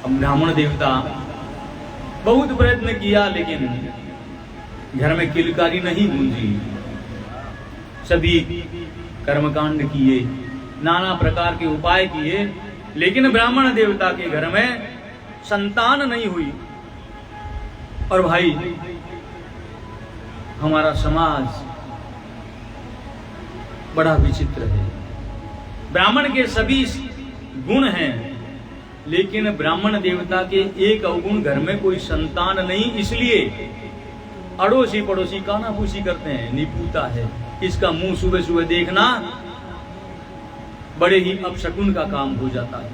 ब्राह्मण देवता बहुत प्रयत्न किया, लेकिन घर में किलकारी नहीं गूंजी। सभी कर्मकांड किए, नाना प्रकार के उपाय किए, लेकिन ब्राह्मण देवता के घर में संतान नहीं हुई। और भाई, हमारा समाज बड़ा विचित्र है। ब्राह्मण के सभी गुण हैं, लेकिन ब्राह्मण देवता के एक अवगुण, घर में कोई संतान नहीं, इसलिए अड़ोसी पड़ोसी कानाफूसी करते हैं, निपुता है। इसका मुंह सुबह सुबह देखना बड़े ही अपशकुन का काम हो जाता है।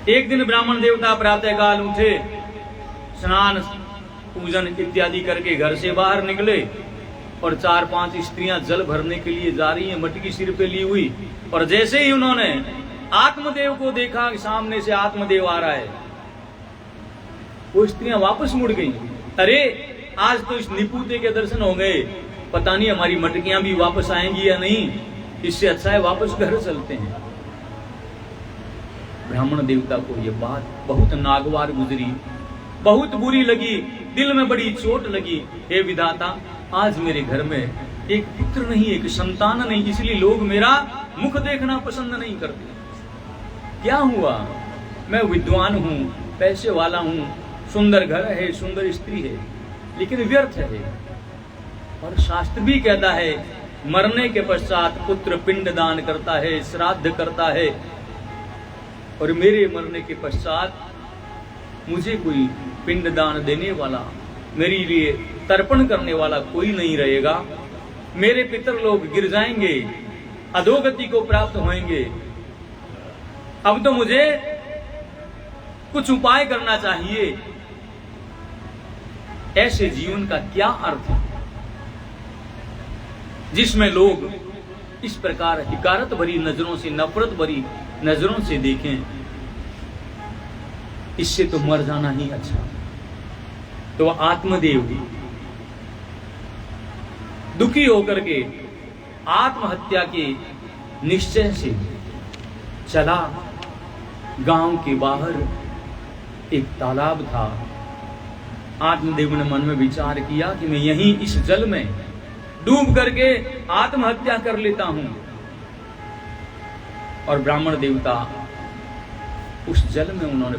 एक दिन ब्राह्मण देवता प्रातःकाल उठे, स्नान पूजन इत्यादि करके घर से बाहर निकले, और 4-5 स्त्रियां जल भरने के लिए जा रही हैं, मटकी सिर पे ली हुई। और जैसे ही उन्होंने आत्मदेव को देखा, सामने से आत्मदेव आ रहा है, वो स्त्रियां वापस मुड़ गई। अरे, आज तो इस निपुते के दर्शन हो गए, पता नहीं हमारी मटकियां भी वापस आएंगी या नहीं, इससे अच्छा है वापस घर चलते हैं। ब्राह्मण देवता को यह बात बहुत नागवार गुजरी, बहुत बुरी लगी, दिल में बड़ी चोट लगी। हे विधाता, आज मेरे घर में एक पुत्र नहीं, एक संतान नहीं, इसलिए लोग मेरा मुख देखना पसंद नहीं करते। क्या हुआ? मैं विद्वान हूं, पैसे वाला हूं, सुंदर घर है, सुंदर स्त्री है, लेकिन व्यर्थ है। और शास्त्र भी कहता है, मरने के पश्चात पुत्र पिंड दान करता है, श्राद्ध करता है, और मेरे मरने के पश्चात मुझे कोई पिंड दान देने वाला, मेरे लिए तर्पण करने वाला कोई नहीं रहेगा। मेरे पितर लोग गिर जाएंगे, अधोगति को प्राप्त होंगे। अब तो मुझे कुछ उपाय करना चाहिए। ऐसे जीवन का क्या अर्थ है जिसमें लोग इस प्रकार हिकारत भरी नजरों से, नफरत भरी नजरों से देखें? इससे तो मर जाना ही अच्छा। तो आत्मदेव दुखी होकर के आत्महत्या के निश्चय से चला। गांव के बाहर एक तालाब था। आत्मदेव ने मन में विचार किया कि मैं यहीं इस जल में डूब करके आत्महत्या कर लेता हूं। और ब्राह्मण देवता उस जल में उन्होंने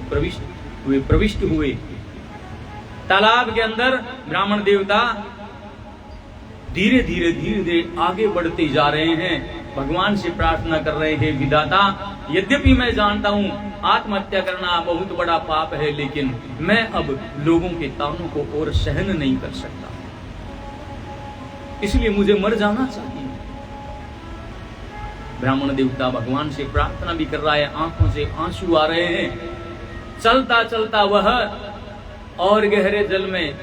प्रविष्ट हुए। तालाब के अंदर ब्राह्मण देवता धीरे धीरे आगे बढ़ते जा रहे हैं। भगवान से प्रार्थना कर रहे हैं, विधाता, यद्यपि मैं जानता हूं आत्महत्या करना बहुत बड़ा पाप है, लेकिन मैं अब लोगों के तानों को और सहन नहीं कर सकता, इसलिए मुझे मर जाना चाहिए। ब्राह्मण देवता भगवान से प्रार्थना भी कर रहा है, आंखों से आंसू आ रहे हैं। चलता चलता वह और गहरे जल में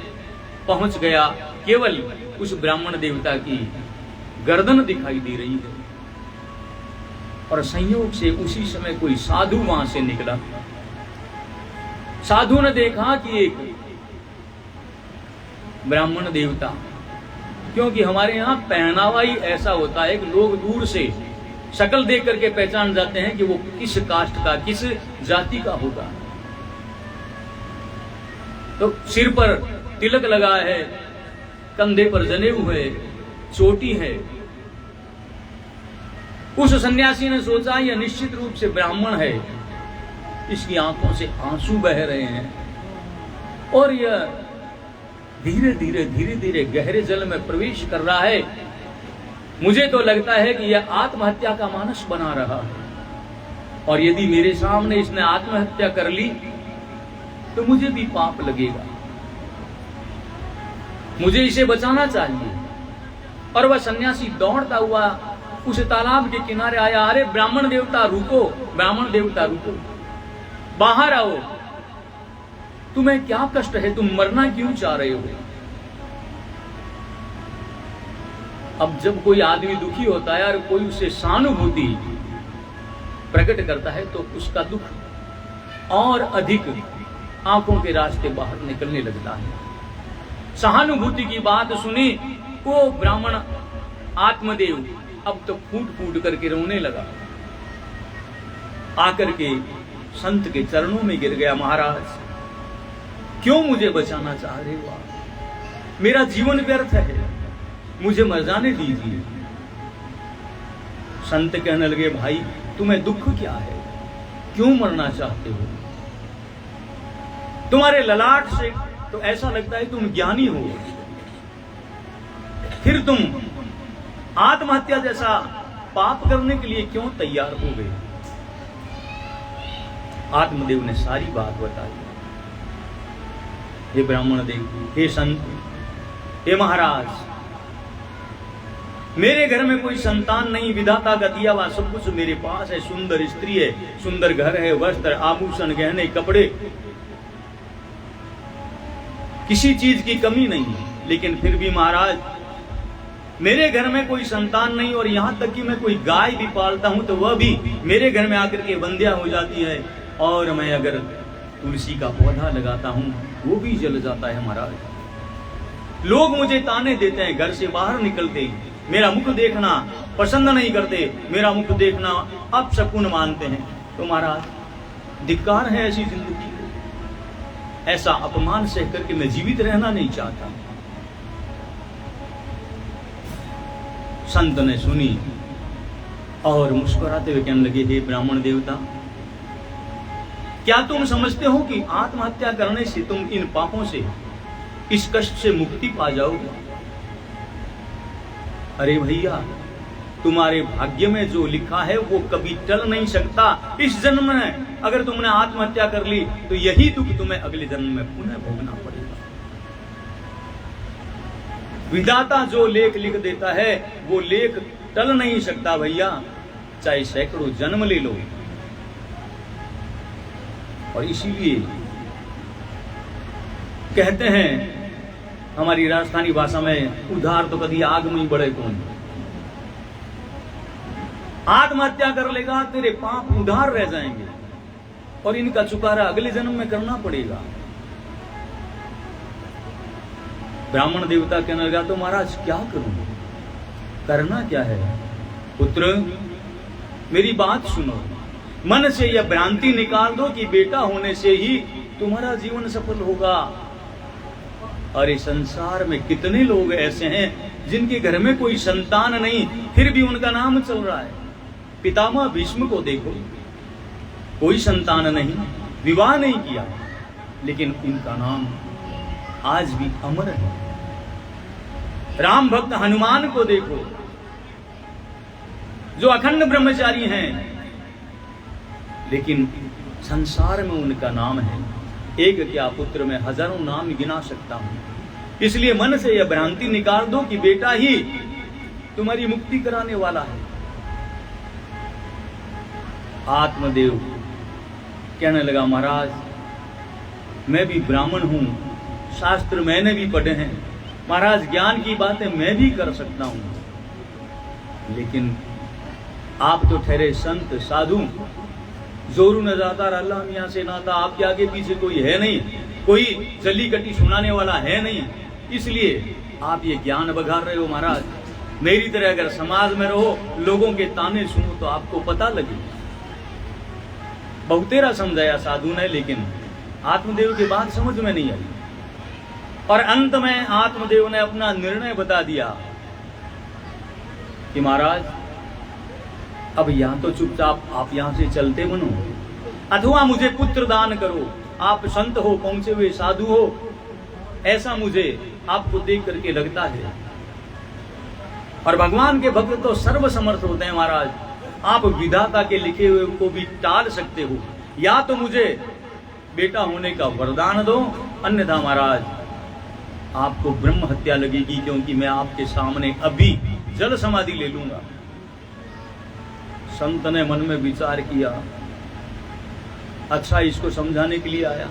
पहुंच गया। केवल उस ब्राह्मण देवता की गर्दन दिखाई दे रही है। और संयोग से उसी समय कोई साधु वहां से निकला। साधु ने देखा कि एक ब्राह्मण देवता, क्योंकि हमारे यहां पहनावा ही ऐसा होता है कि लोग दूर से शक्ल देख करके पहचान जाते हैं कि वो किस कास्ट का, किस जाति का होगा। तो सिर पर तिलक लगा है, कंधे पर जनेऊ है, चोटी है। उस सन्यासी ने सोचा यह निश्चित रूप से ब्राह्मण है। इसकी आंखों से आंसू बह रहे हैं और यह धीरे धीरे गहरे जल में प्रवेश कर रहा है। मुझे तो लगता है कि यह आत्महत्या का मानस बना रहा है, और यदि मेरे सामने इसने आत्महत्या कर ली तो मुझे भी पाप लगेगा। मुझे इसे बचाना चाहिए। और वह सन्यासी दौड़ता हुआ उस तालाब के किनारे आया। अरे ब्राह्मण देवता रुको, ब्राह्मण देवता रुको, बाहर आओ, तुम्हें क्या कष्ट है, तुम मरना क्यों चाह रहे हो? अब जब कोई आदमी दुखी होता है और कोई उसे सहानुभूति प्रकट करता है तो उसका दुख और अधिक आंखों के रास्ते बाहर निकलने लगता है। सहानुभूति की बात सुनी वो ब्राह्मण आत्मदेव अब तो फूट फूट करके रोने लगा। आकर के संत के चरणों में गिर गया। महाराज, क्यों मुझे बचाना चाह रहे हो आप? मेरा जीवन व्यर्थ है, मुझे मर जाने दीजिए। संत कहने लगे, भाई तुम्हें दुख क्या है, क्यों मरना चाहते हो? तुम्हारे ललाट से तो ऐसा लगता है तुम ज्ञानी हो, फिर तुम आत्महत्या जैसा पाप करने के लिए क्यों तैयार हो गए? आत्मदेव ने सारी बात बताई। हे ब्राह्मण देव, हे संत, हे महाराज, मेरे घर में कोई संतान नहीं, विधाता का दिया हुआ सब कुछ मेरे पास है। सुंदर स्त्री है, सुंदर घर है, वस्त्र, आभूषण, गहने, कपड़े, किसी चीज की कमी नहीं है। लेकिन फिर भी महाराज, मेरे घर में कोई संतान नहीं, और यहां तक कि मैं कोई गाय भी पालता हूं तो वह भी मेरे घर में आकर के बंध्या हो जाती है, और मैं अगर तुलसी का पौधा लगाता हूं वो भी जल जाता है। महाराज, लोग मुझे ताने देते हैं, घर से बाहर निकलते ही मेरा मुख देखना पसंद नहीं करते, मेरा मुख देखना अपशकुन मानते हैं। तो महाराज, धिक्कार है ऐसी जिंदगी, ऐसा अपमान सह करके मैं जीवित रहना नहीं चाहता। संत ने सुनी और मुस्कुराते हुए कहने लगे, हे ब्राह्मण देवता, क्या तुम समझते हो कि आत्महत्या करने से तुम इन पापों से, इस कष्ट से मुक्ति पा जाओगे? अरे भैया, तुम्हारे भाग्य में जो लिखा है वो कभी टल नहीं सकता। इस जन्म में अगर तुमने आत्महत्या कर ली तो यही दुख तुम्हें अगले जन्म में पुनः भोगना पड़ेगा। विधाता जो लेख लिख देता है वो लेख टल नहीं सकता भैया, चाहे सैकड़ों जन्म ले लो। और इसीलिए कहते हैं हमारी राजस्थानी भाषा में, उधार तो कभी आग में ही बढ़े कौन। आत्महत्या कर लेगा तेरे पाप उधार रह जाएंगे और इनका चुकारा अगले जन्म में करना पड़ेगा। ब्राह्मण देवता कहने लगा, तो महाराज क्या करूं, करना क्या है? पुत्र, मेरी बात सुनो, मन से यह भ्रांति निकाल दो कि बेटा होने से ही तुम्हारा जीवन सफल होगा। अरे संसार में कितने लोग ऐसे हैं जिनके घर में कोई संतान नहीं, फिर भी उनका नाम चल रहा है। पितामह भीष्म को देखो, कोई संतान नहीं, विवाह नहीं किया, लेकिन इनका नाम आज भी अमर है। राम भक्त हनुमान को देखो, जो अखंड ब्रह्मचारी हैं, लेकिन संसार में उनका नाम है। एक क्या पुत्र में हजारों नाम गिना सकता हूं। इसलिए मन से यह भ्रांति निकाल दो कि बेटा ही तुम्हारी मुक्ति कराने वाला है। आत्मदेव कहने लगा, महाराज, मैं भी ब्राह्मण हूं, शास्त्र मैंने भी पढ़े हैं, महाराज ज्ञान की बातें मैं भी कर सकता हूं, लेकिन आप तो ठहरे संत साधु, जोरू न जाता अल्लाह मियां से नाता, आपके आगे पीछे कोई है नहीं, कोई जली कटी सुनाने वाला है नहीं, इसलिए आप ये ज्ञान बघार रहे हो। महाराज, मेरी तरह अगर समाज में रहो, लोगों के ताने सुनो तो आपको पता लगे। बहुतेरा समझाया साधु ने, लेकिन आत्मदेव की बात समझ में नहीं आई, और अंत में आत्मदेव ने अपना निर्णय बता दिया कि महाराज, अब यहां तो चुपचाप आप यहां से चलते बनो, अथवा मुझे पुत्र दान करो। आप संत हो, पहुंचे हुए साधु हो, ऐसा मुझे आपको देख करके लगता है। और भगवान के भक्त तो सर्व समर्थ होते हैं महाराज, आप विधाता के लिखे हुए को भी टाल सकते हो। या तो मुझे बेटा होने का वरदान दो, अन्यथा महाराज आपको ब्रह्म हत्या लगेगी, क्योंकि मैं आपके सामने अभी जल समाधि ले लूंगा। संत ने मन में विचार किया, अच्छा इसको समझाने के लिए आया,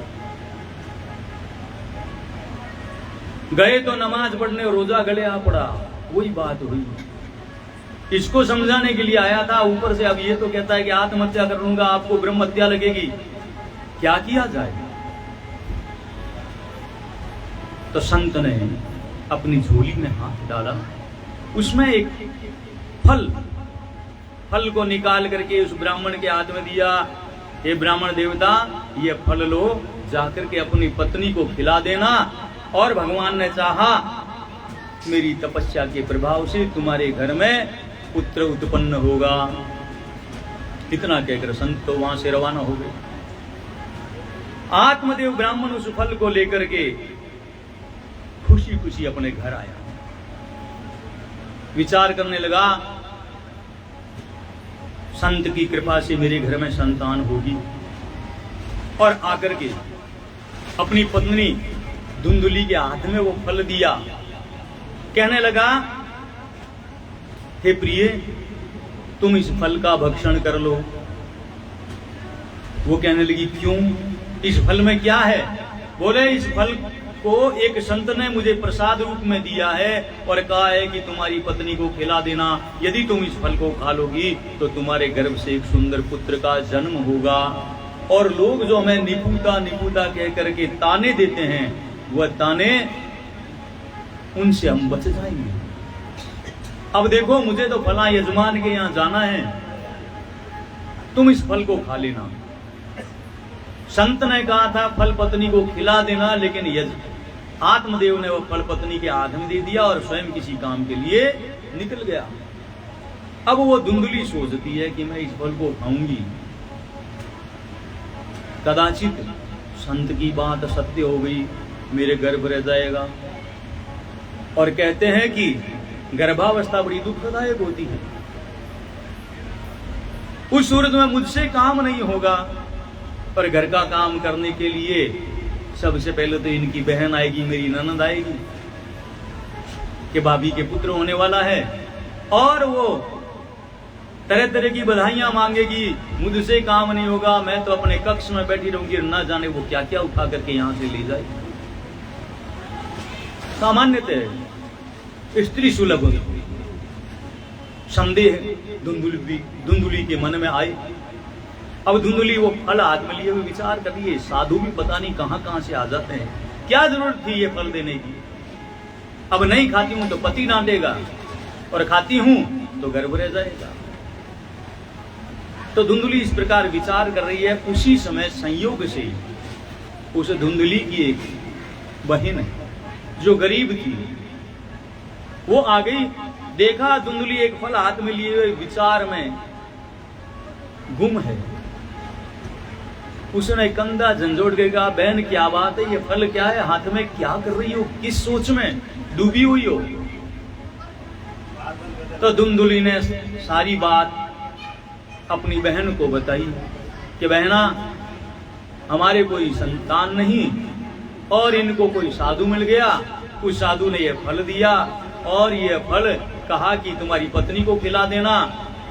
गए तो नमाज पढ़ने, रोजा गले आ पड़ा, वही बात हुई। इसको समझाने के लिए आया था, ऊपर से अब ये तो कहता है कि आत्महत्या कर लूंगा, आपको ब्रह्म हत्या लगेगी, क्या किया जाए? तो संत ने अपनी झोली में हाथ डाला, उसमें एक फल को निकाल करके उस ब्राह्मण के हाथ में दिया। हे ब्राह्मण देवता, ये फल लो, जाकर के अपनी पत्नी को खिला देना, और भगवान ने चाहा मेरी तपस्या के प्रभाव से तुम्हारे घर में पुत्र उत्पन्न होगा। इतना कहकर संत तो वहां से रवाना हो गए। आत्मदेव ब्राह्मण उस फल को लेकर के खुशी खुशी अपने घर आया। विचार करने लगा, संत की कृपा से मेरे घर में संतान होगी। और आकर के अपनी पत्नी धुंधुली के हाथ में वो फल दिया। कहने लगा, हे प्रिय, तुम इस फल का भक्षण कर लो। वो कहने लगी, क्यों, इस फल में क्या है? बोले, इस फल को एक संत ने मुझे प्रसाद रूप में दिया है और कहा है कि तुम्हारी पत्नी को खिला देना, यदि तुम इस फल को खा लोगी तो तुम्हारे गर्भ से एक सुंदर पुत्र का जन्म होगा। और लोग जो हमें निपुता निपुता कह करके ताने देते हैं, वह ताने उनसे हम बच जाएंगे। अब देखो, मुझे तो फला यजमान के यहां जाना है, तुम इस फल को खा लेना। संत ने कहा था फल पत्नी को खिला देना, लेकिन आत्मदेव ने वो फल पत्नी के हाथ में दे दिया और स्वयं किसी काम के लिए निकल गया। अब वो धुंधली सोचती है कि मैं इस फल को खाऊंगी, कदाचित संत की बात सत्य हो गई, मेरे गर्भ रह जाएगा। और कहते हैं कि गर्भावस्था बड़ी दुखदायक होती है। उस सूरत में मुझसे काम नहीं होगा, पर घर का काम करने के लिए सबसे पहले तो इनकी बहन आएगी, मेरी ननद आएगी कि भाभी के पुत्र होने वाला है, और वो तरह तरह की बधाइयां मांगेगी, मुझसे काम नहीं होगा, मैं तो अपने कक्ष में बैठी रहूंगी, ना जाने वो क्या क्या उठा करके यहां से ले जाएगी। सामान्यतः स्त्री सुलभ संदेह धुंधुली के मन में आए। अब धुंधुली वो फल हाथ में लिए हुए विचार कर रही है, साधु भी पता नहीं कहां कहां से आ जाते हैं, क्या जरूरत थी ये फल देने की। अब नहीं खाती हूं तो पति डांटेगा, और खाती हूं तो गर्भ रह जाएगा। तो धुंधुली इस प्रकार विचार कर रही है। उसी समय संयोग से उस धुंधुली की एक बहन जो गरीब थी, वो आ गई। देखा धुंधुली एक फल हाथ में लिए हुए विचार में गुम है। उसने कंधा झंझोड़ के कहा, बहन क्या बात है, ये फल क्या है, हाथ में क्या कर रही हो, किस सोच में डूबी हुई हो? तो धुंधुली ने सारी बात अपनी बहन को बताई कि बहना, हमारे कोई संतान नहीं, और इनको कोई साधु मिल गया, उस साधु ने यह फल दिया, और यह फल कहा कि तुम्हारी पत्नी को खिला देना,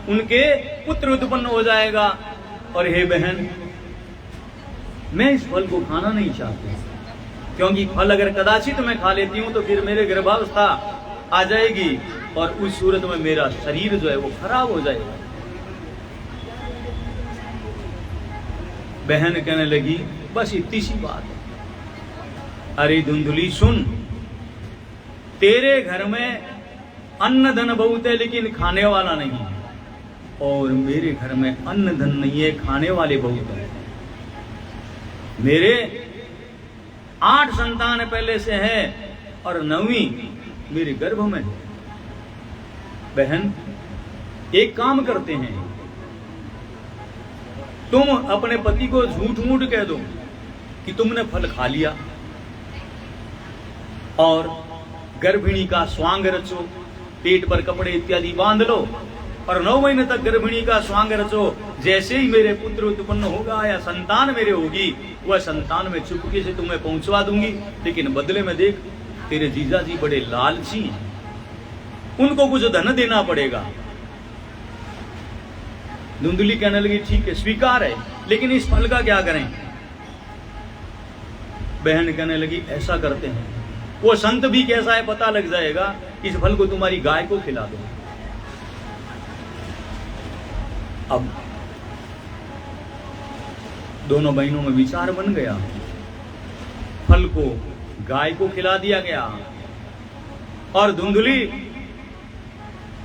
उनके पुत्र उत्पन्न हो जाएगा। और हे बहन, मैं इस फल को खाना नहीं चाहती, क्योंकि फल अगर कदाचित मैं खा लेती हूं तो फिर मेरे गर्भावस्था आ जाएगी, और उस सूरत में मेरा शरीर जो है वो खराब हो जाएगा। बहन कहने लगी, बस इतनी सी बात है। अरे धुंधुली सुन, तेरे घर में अन्न धन बहुत है लेकिन खाने वाला नहीं, और मेरे घर में अन्न धन नहीं है, खाने वाले बहुत हैं। मेरे 8 संतान पहले से है और 9वीं मेरे गर्भ में है। बहन, एक काम करते हैं, तुम अपने पति को झूठ मूठ कह दो कि तुमने फल खा लिया, और गर्भिणी का स्वांग रचो, पेट पर कपड़े इत्यादि बांध लो, और 9 महीने तक गर्भिणी का स्वांग रचो। जैसे ही मेरे पुत्र उत्पन्न होगा या संतान मेरे होगी, वह संतान में चुपके से तुम्हें पहुंचवा दूंगी, लेकिन बदले में देख, तेरे जीजा जी बड़े लालची हैं, उनको कुछ धन देना पड़ेगा। धुंधुली कहने लगी, ठीक है, स्वीकार है, लेकिन इस फल का क्या करें? बहन कहने लगी, ऐसा करते हैं, वो संत भी कैसा है पता लग जाएगा, इस फल को तुम्हारी गाय को खिला दो। अब दोनों बहनों में विचार बन गया, फल को गाय को खिला दिया गया, और धुंधुली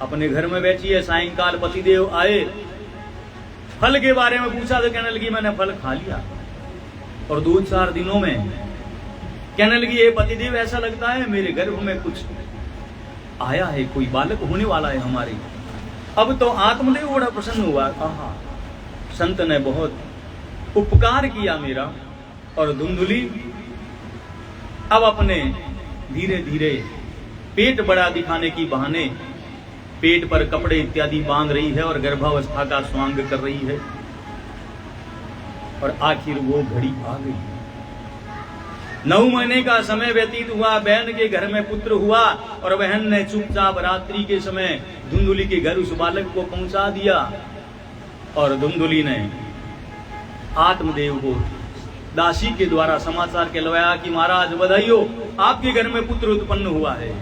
अपने घर में बैठी है। सायंकाल पतिदेव आए, फल के बारे में पूछा तो कहने लगी मैंने फल खा लिया। और 2-4 दिनों में कहने लगी ये पतिदेव ऐसा लगता है मेरे गर्भ में कुछ आया है, कोई बालक होने वाला है हमारे। अब तो आत्मदेव बड़ा प्रसन्न हुआ, आहा संत ने बहुत उपकार किया मेरा। और धुंधुली अब अपने धीरे धीरे पेट बड़ा दिखाने की बहाने पेट पर कपड़े इत्यादि बांध रही है और गर्भावस्था का स्वांग कर रही है। और आखिर वो घड़ी आ गई। 9 महीने का समय व्यतीत हुआ, बहन के घर में पुत्र हुआ और बहन ने चुपचाप रात्रि के समय धुंधुली के घर उस बालक को पहुंचा दिया। और धुंधुली ने आत्मदेव को दासी के द्वारा समाचार कहलवाया कि महाराज बधाई हो, आपके घर में पुत्र उत्पन्न हुआ है।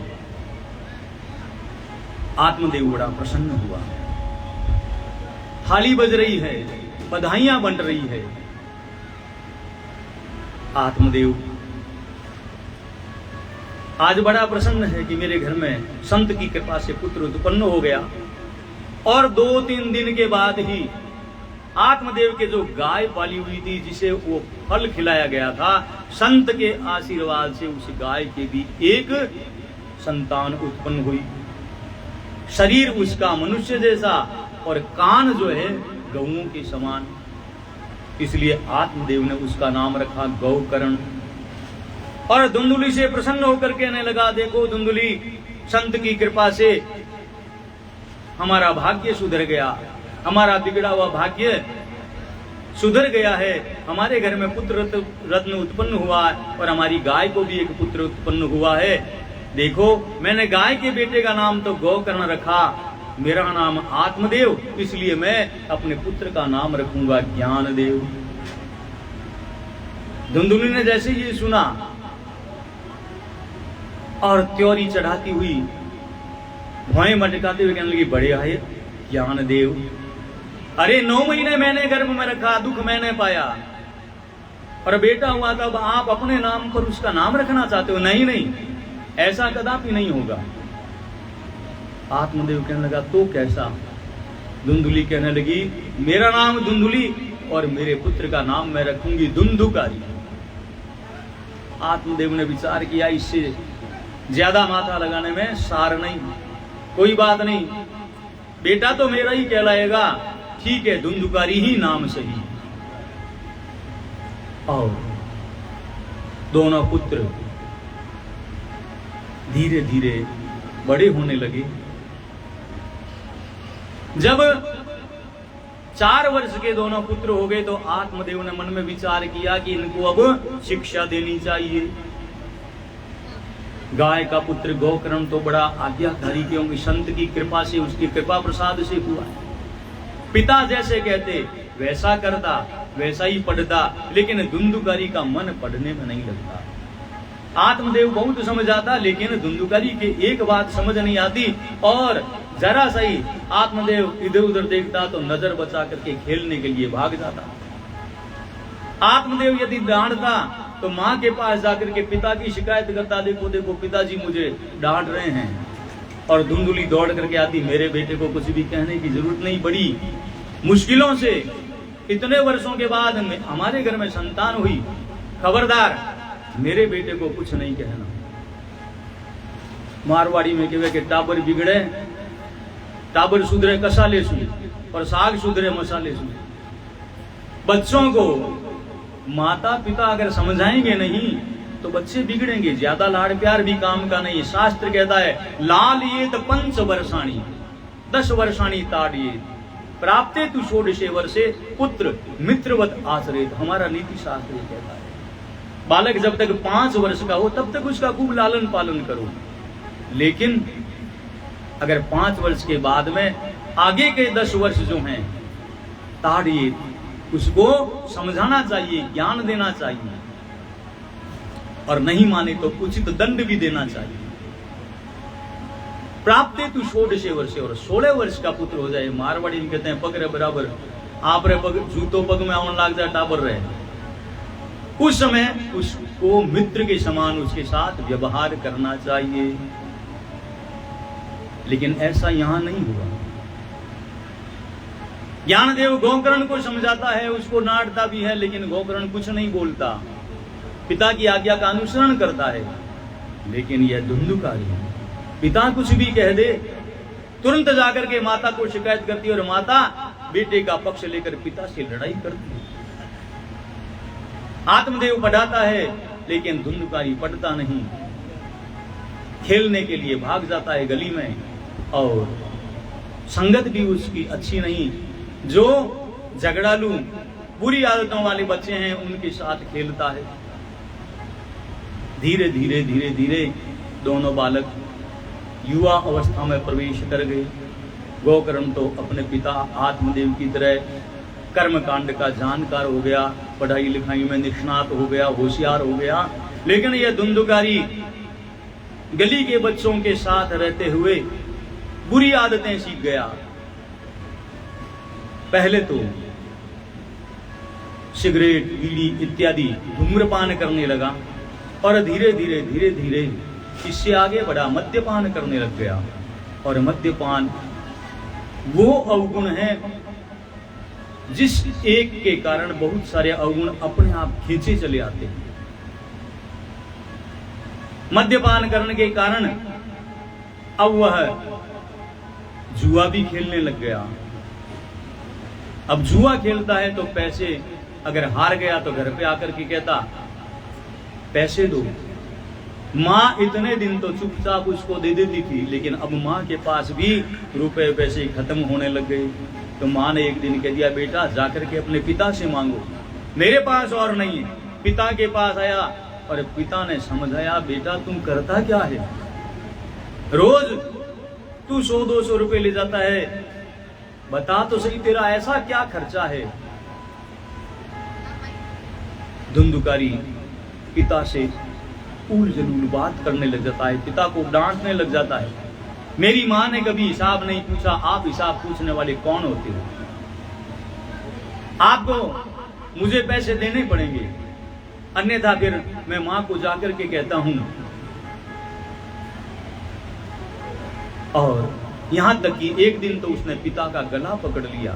आत्मदेव बड़ा प्रसन्न हुआ, थाली बज रही है, बधाइयां बंट रही है। आत्मदेव आज बड़ा प्रसन्न है कि मेरे घर में संत की कृपा से पुत्र उत्पन्न हो गया। और 2-3 दिन के बाद ही आत्मदेव के जो गाय पाली हुई थी जिसे वो फल खिलाया गया था, संत के आशीर्वाद से उस गाय के भी एक संतान उत्पन्न हुई। शरीर उसका मनुष्य जैसा और कान जो है गौओं के समान, इसलिए आत्मदेव ने उसका नाम रखा गौकर्ण। और धुंधुली से प्रसन्न होकर कहने लगा, देखो धुंधुली, संत की कृपा से हमारा भाग्य सुधर गया, हमारा बिगड़ा हुआ भाग्य सुधर गया है। हमारे घर में पुत्र रत्न उत्पन्न हुआ और हमारी गाय को भी एक पुत्र उत्पन्न हुआ है। देखो मैंने गाय के बेटे का नाम तो गौकर्ण रखा, मेरा नाम आत्मदेव, इसलिए मैं अपने पुत्र का नाम रखूंगा ज्ञानदेव। धुंधुली ने जैसे ये सुना और त्योरी चढ़ाती हुई भौएं मटकाते हुए कहने लगी, बड़े आए ज्ञानदेव, अरे 9 महीने मैंने गर्भ में रखा, दुख मैंने पाया और बेटा हुआ तब आप अपने नाम पर उसका नाम रखना चाहते हो? नहीं नहीं, ऐसा कदापि नहीं होगा। आत्मदेव कहने लगा, तो कैसा? धुंधुली कहने लगी, मेरा नाम धुंधुली और मेरे पुत्र का नाम मैं रखूंगी धुंधुकारी। आत्मदेव ने विचार किया, इससे ज्यादा माथा लगाने में सार नहीं, कोई बात नहीं, बेटा तो मेरा ही कहलाएगा, ठीक है धुंधुकारी ही नाम सही। और दोनों पुत्र धीरे धीरे बड़े होने लगे। जब 4 वर्ष के दोनों पुत्र हो गए तो आत्मदेव ने मन में विचार किया कि इनको अब शिक्षा देनी चाहिए। गाय का पुत्र गौकर्ण तो बड़ा आज्ञाकारी, क्योंकि संत की कृपा से, उसकी कृपा प्रसाद से हुआ है। पिता जैसे कहते वैसा करता, वैसा ही पढ़ता, लेकिन धुंधुकारी का मन पढ़ने में नहीं लगता। आत्मदेव बहुत समझ आता, लेकिन धुंधुकारी के एक बात समझ नहीं आती। और जरा सही आत्मदेव इधर उधर देखता तो नजर बचा करके खेलने के लिए भाग जाता। आत्मदेव यदि डांटता तो माँ के पास जाकर के पिता की शिकायत करता, देखो देखो पिताजी मुझे डांट रहे हैं। और धुंधुली दौड़ करके आती, मेरे बेटे को कुछ भी कहने की जरूरत नहीं, बड़ी मुश्किलों से इतने वर्षों के बाद हमारे घर में संतान हुई, खबरदार मेरे बेटे को कुछ नहीं कहना। मारवाड़ी में कहवे कि टाबर बिगड़े, टाबर सुधरे कसाले सुन, और साग सुधरे मसाले सुन। बच्चों को माता पिता अगर समझाएंगे नहीं तो बच्चे बिगड़ेंगे। ज्यादा लाड़ प्यार भी काम का नहीं। शास्त्र कहता है, लाल ये तो 5 वर्षाणी 10 वर्षाणी ताड़िए प्राप्ते तु 16 वर्षे पुत्र मित्रवत आचरित। हमारा नीति शास्त्र ये कहता है, बालक जब तक 5 वर्ष का हो तब तक उसका खूब लालन पालन करो, लेकिन अगर 5 वर्ष के बाद में आगे के 10 वर्ष जो हैं ताड़िए, उसको समझाना चाहिए, ज्ञान देना चाहिए, और नहीं माने तो उचित दंड भी देना चाहिए। प्राप्ते तू 16 वर्ष, और 16 वर्ष का पुत्र हो जाए। मारवाड़ी में कहते हैं पग रे बराबर, आप रे पग जूतो पग में आवन लाग जाए टाबर रहे, उस समय उसको मित्र के समान उसके साथ व्यवहार करना चाहिए। लेकिन ऐसा यहां नहीं हुआ। ज्ञानदेव गोकर्ण को समझाता है, उसको डांटता भी है, लेकिन गोकर्ण कुछ नहीं बोलता, पिता की आज्ञा का अनुसरण करता है। लेकिन यह धुंधुकारी पिता कुछ भी कह दे, तुरंत जाकर के माता को शिकायत करती है और माता बेटे का पक्ष लेकर पिता से लड़ाई करती है। आत्मदेव पढ़ाता है, लेकिन धुंधुकारी पढ़ता नहीं, खेलने के लिए भाग जाता है गली में, और संगत भी उसकी अच्छी नहीं। जो झगड़ालू बुरी आदतों वाले बच्चे हैं उनके साथ खेलता है। धीरे धीरे धीरे धीरे दोनों बालक युवा अवस्था में प्रवेश कर गए। गोकर्ण तो अपने पिता आत्मदेव की तरह कर्मकांड का जानकार हो गया, पढ़ाई लिखाई में निष्णात हो गया, होशियार हो गया। लेकिन यह धुंधुकारी गली के बच्चों के साथ रहते हुए बुरी आदतें सीख गया। पहले तो सिगरेट, बीड़ी इत्यादि धूम्रपान करने लगा, और धीरे धीरे धीरे धीरे इससे आगे बढ़ा, मद्यपान करने लग गया। और मद्यपान वो अवगुण है जिस एक के कारण बहुत सारे अवगुण अपने आप खींचे चले आते हैं। मद्यपान करने के कारण अब वह जुआ भी खेलने लग गया। अब जुआ खेलता है तो पैसे, अगर हार गया तो घर पे आकर के कहता पैसे दो। माँ इतने दिन तो चुपचाप उसको दे देती थी, लेकिन अब माँ के पास भी रुपए पैसे खत्म होने लग गए। तो माँ ने एक दिन कह दिया, बेटा जाकर के अपने पिता से मांगो, मेरे पास और नहीं है। पिता के पास आया और पिता ने समझाया, बेटा तुम करता क्या है, रोज तू 100-200 रुपए ले जाता है, बता तो सही तेरा ऐसा क्या खर्चा है। धुंधुकारी पिता से उल जलूल बात करने लग जाता है, पिता को डांटने लग जाता है। मेरी माँ ने कभी हिसाब नहीं पूछा, आप हिसाब पूछने वाले कौन होते हो? आपको मुझे पैसे देने पड़ेंगे, अन्यथा फिर मैं माँ को जाकर के कहता हूं। और यहां तक कि एक दिन तो उसने पिता का गला पकड़ लिया,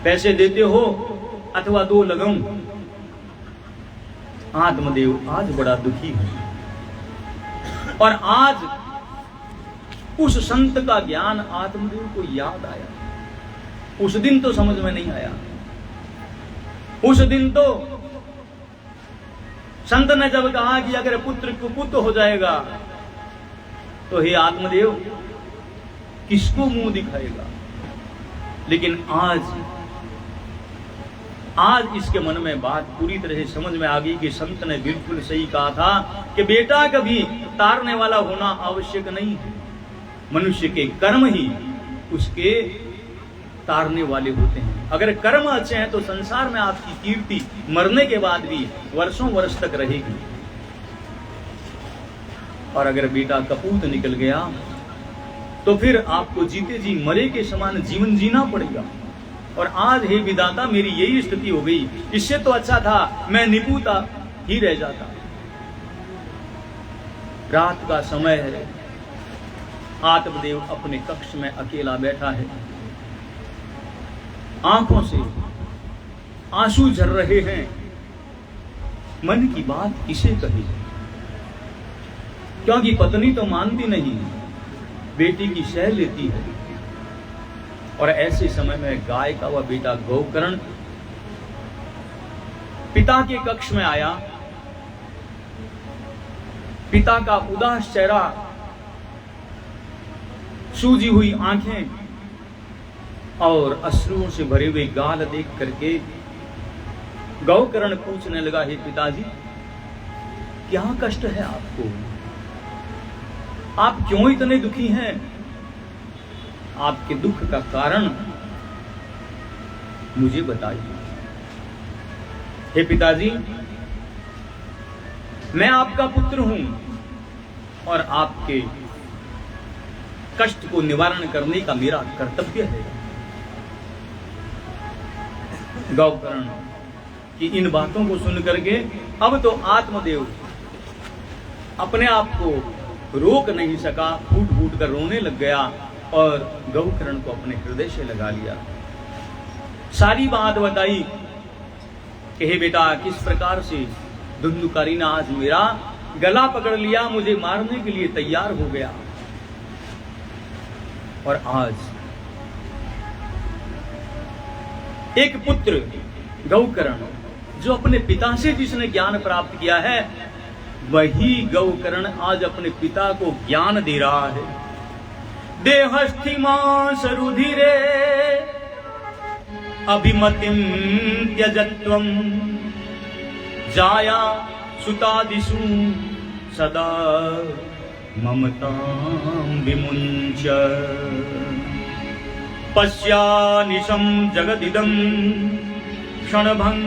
पैसे देते हो अथवा 2 लगाऊं। आत्मदेव आज बड़ा दुखी है, और आज उस संत का ज्ञान आत्मदेव को याद आया। उस दिन तो समझ में नहीं आया। उस दिन तो संत ने जब कहा कि अगर पुत्र कुपुत हो जाएगा तो हे आत्मदेव किसको मुंह दिखाएगा। लेकिन आज इसके मन में बात पूरी तरह से समझ में आ गई कि संत ने बिल्कुल सही कहा था कि बेटा कभी तारने वाला होना आवश्यक नहीं है, मनुष्य के कर्म ही उसके तारने वाले होते हैं। अगर कर्म अच्छे हैं तो संसार में आपकी कीर्ति मरने के बाद भी वर्षों वर्ष तक रहेगी, और अगर बेटा कपूत निकल गया तो फिर आपको जीते जी मरे के समान जीवन जीना पड़ेगा। और आज हे विधाता मेरी यही स्थिति हो गई, इससे तो अच्छा था मैं निपुता ही रह जाता। रात का समय है, आत्मदेव अपने कक्ष में अकेला बैठा है, आंखों से आंसू झर रहे हैं। मन की बात किसे कही, क्योंकि पत्नी तो मानती नहीं, बेटी की सह लेती है। और ऐसे समय में गाय का वह बेटा गोकर्ण पिता के कक्ष में आया। पिता का उदास चेहरा, सूजी हुई आंखें और अश्रुओं से भरे हुए गाल देख करके गोकर्ण पूछने लगा, हे पिताजी क्या कष्ट है आपको, आप क्यों इतने दुखी हैं, आपके दुख का कारण मुझे बताइए। हे पिताजी मैं आपका पुत्र हूं और आपके कष्ट को निवारण करने का मेरा कर्तव्य है। गोकर्ण की इन बातों को सुन करके अब तो आत्मदेव अपने आप को रोक नहीं सका, फूट फूट कर रोने लग गया और गोकर्ण को अपने हृदय से लगा लिया। सारी बात बताई कि हे बेटा, किस प्रकार से धुंधुकारी ने आज मेरा गला पकड़ लिया, मुझे मारने के लिए तैयार हो गया। और आज एक पुत्र गौकर्ण, जो अपने पिता से जिसने ज्ञान प्राप्त किया है, वही गौकर्ण आज अपने पिता को ज्ञान दे रहा है। देहस्थिमांस रुधिरे अभिमतिं त्यजत्वं जाया सुतादिषु सदा ममतां विमुञ्च। पश्यानिशं जगदिदं क्षणभङ्गनिष्ठं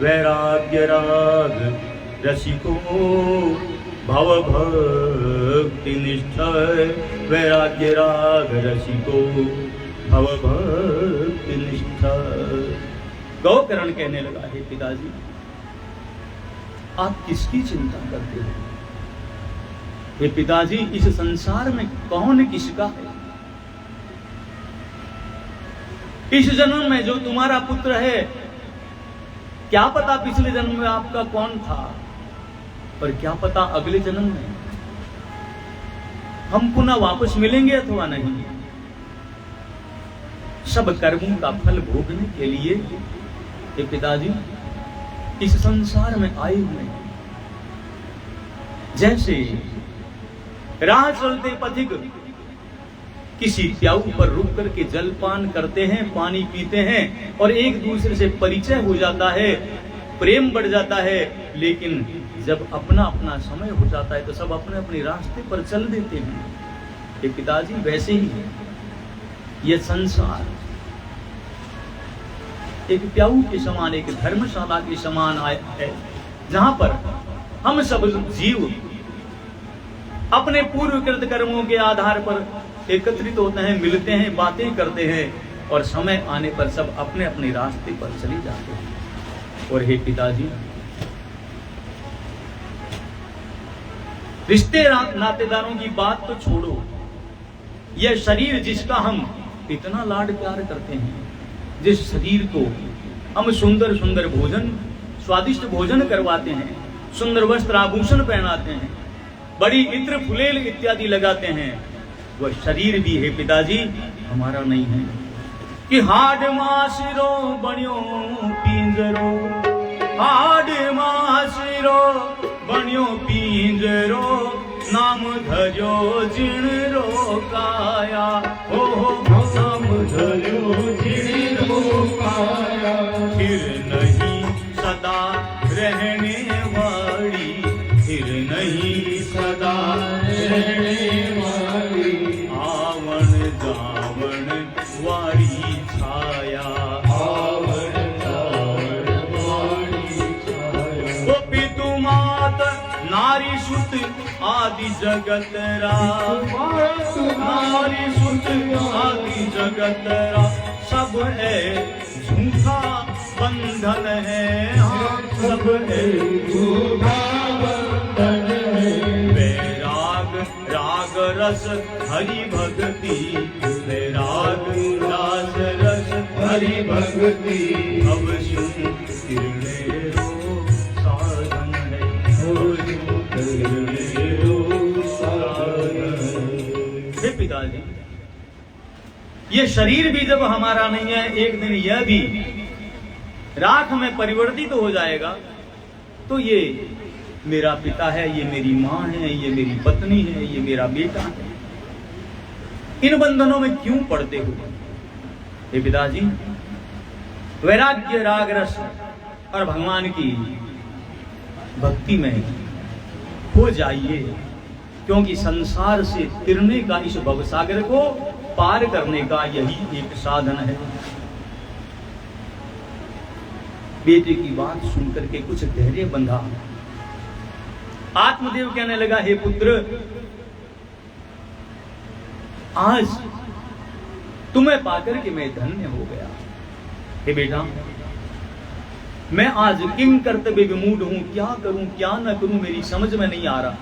वैराग्यराग रसिको भवभक्तिनिष्ठ। वैराग्यराग रसिको भवभक्तिनिष्ठ। गौकर्ण कहने लगा, हे पिताजी, आप किसकी चिंता करते हो? हे पिताजी, इस संसार में कौन किसका है? इस जन्म में जो तुम्हारा पुत्र है, क्या पता पिछले जन्म में आपका कौन था, और क्या पता अगले जन्म में हम पुनः वापस मिलेंगे अथवा नहीं। सब कर्मों का फल भोगने के लिए हे पिताजी इस संसार में आए हुए हैं। जैसे राह चलते पथिक किसी प्याऊ पर रुक करके जलपान करते हैं, पानी पीते हैं, और एक दूसरे से परिचय हो जाता है, प्रेम बढ़ जाता है, लेकिन जब अपना अपना समय हो जाता है तो सब अपने अपने रास्ते पर चल देते हैं। ये पिताजी वैसे ही है। यह संसार एक प्याऊ के समान, एक धर्मशाला के समान है, जहां पर हम सब जीव अपने पूर्वकृत कर्मों के आधार पर एकत्रित होते हैं, मिलते हैं, बातें करते हैं, और समय आने पर सब अपने अपने रास्ते पर चले जाते हैं। और हे पिताजी, रिश्ते नातेदारों की बात तो छोड़ो, यह शरीर जिसका हम इतना लाड प्यार करते हैं, जिस शरीर को हम सुंदर सुंदर भोजन, स्वादिष्ट भोजन करवाते हैं, सुंदर वस्त्र आभूषण पहनाते हैं, बड़ी इत्र फुलेल इत्यादि लगाते हैं, वह शरीर भी है पिताजी हमारा नहीं है। कि हाड मासिरो बनियो पिंजरो, हाड मासिरो बनियो पिंजरो, नाम धजो जिण रो काया, हो नाम धजो जिण रो काया। फिर नहीं सदा रहने वाली, फिर नहीं सदा रहने वाली, आवन जावन वारी छाया, आवन जावन वारी छाया। गोपी तुमात नारी सुत आदि जगतरा, नारी सुत आदि जगतरा, सब है झूठा बंधन है, सब है झूठा बंधन है। वैराग राग रस हरि भक्ति, वैराग राग रस हरि भक्ति, अब सुन रो साधन है, हे पिताजी, ये शरीर भी जब हमारा नहीं है, एक दिन यह भी राख में परिवर्तित हो जाएगा। तो ये मेरा पिता है, ये मेरी माँ है, ये मेरी पत्नी है, ये मेरा बेटा है, इन बंधनों में क्यों पड़ते हो? हे पिताजी, वैराग्य राग रस और भगवान की भक्ति में हो जाइए, क्योंकि संसार से तिरने का, इस भवसागर को पार करने का यही एक साधन है। बेटे की बात सुनकर के कुछ धैर्य बंधा। आत्मदेव कहने लगा, हे पुत्र, आज तुम्हें पाकर के मैं धन्य हो गया। हे बेटा, मैं आज किम कर्तव्य विमूढ़ हूं, क्या करूं क्या न करूं मेरी समझ में नहीं आ रहा।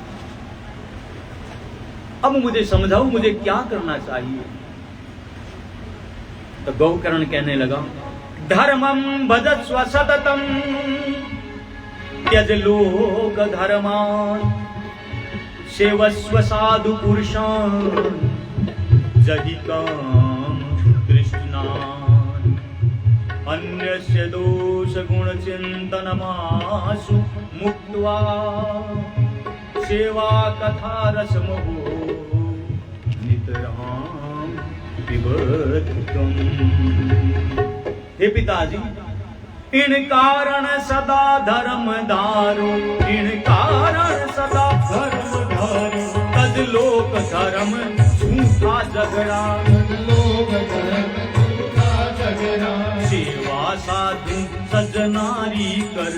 अब मुझे समझाओ, मुझे क्या करना चाहिए। तो गौकर्ण कहने लगा, धर्मं भजस्व सततम त्यज लोक धर्मान सेवस्व साधु पुरुषान जहि काम तृष्णान अन्यस्य दोष गुण चिंतनमासु मुक्त्वा सेवा कथा रसमहो नितराम पिबत तुम। हे पिताजी, इन कारण सदा धर्म धारो, इन कारण सदा धर्म धारो, तज लोक धर्म झूठा झगड़ा, लोक धर्म झूठा झगड़ा, सेवा साधु सजनारी कर,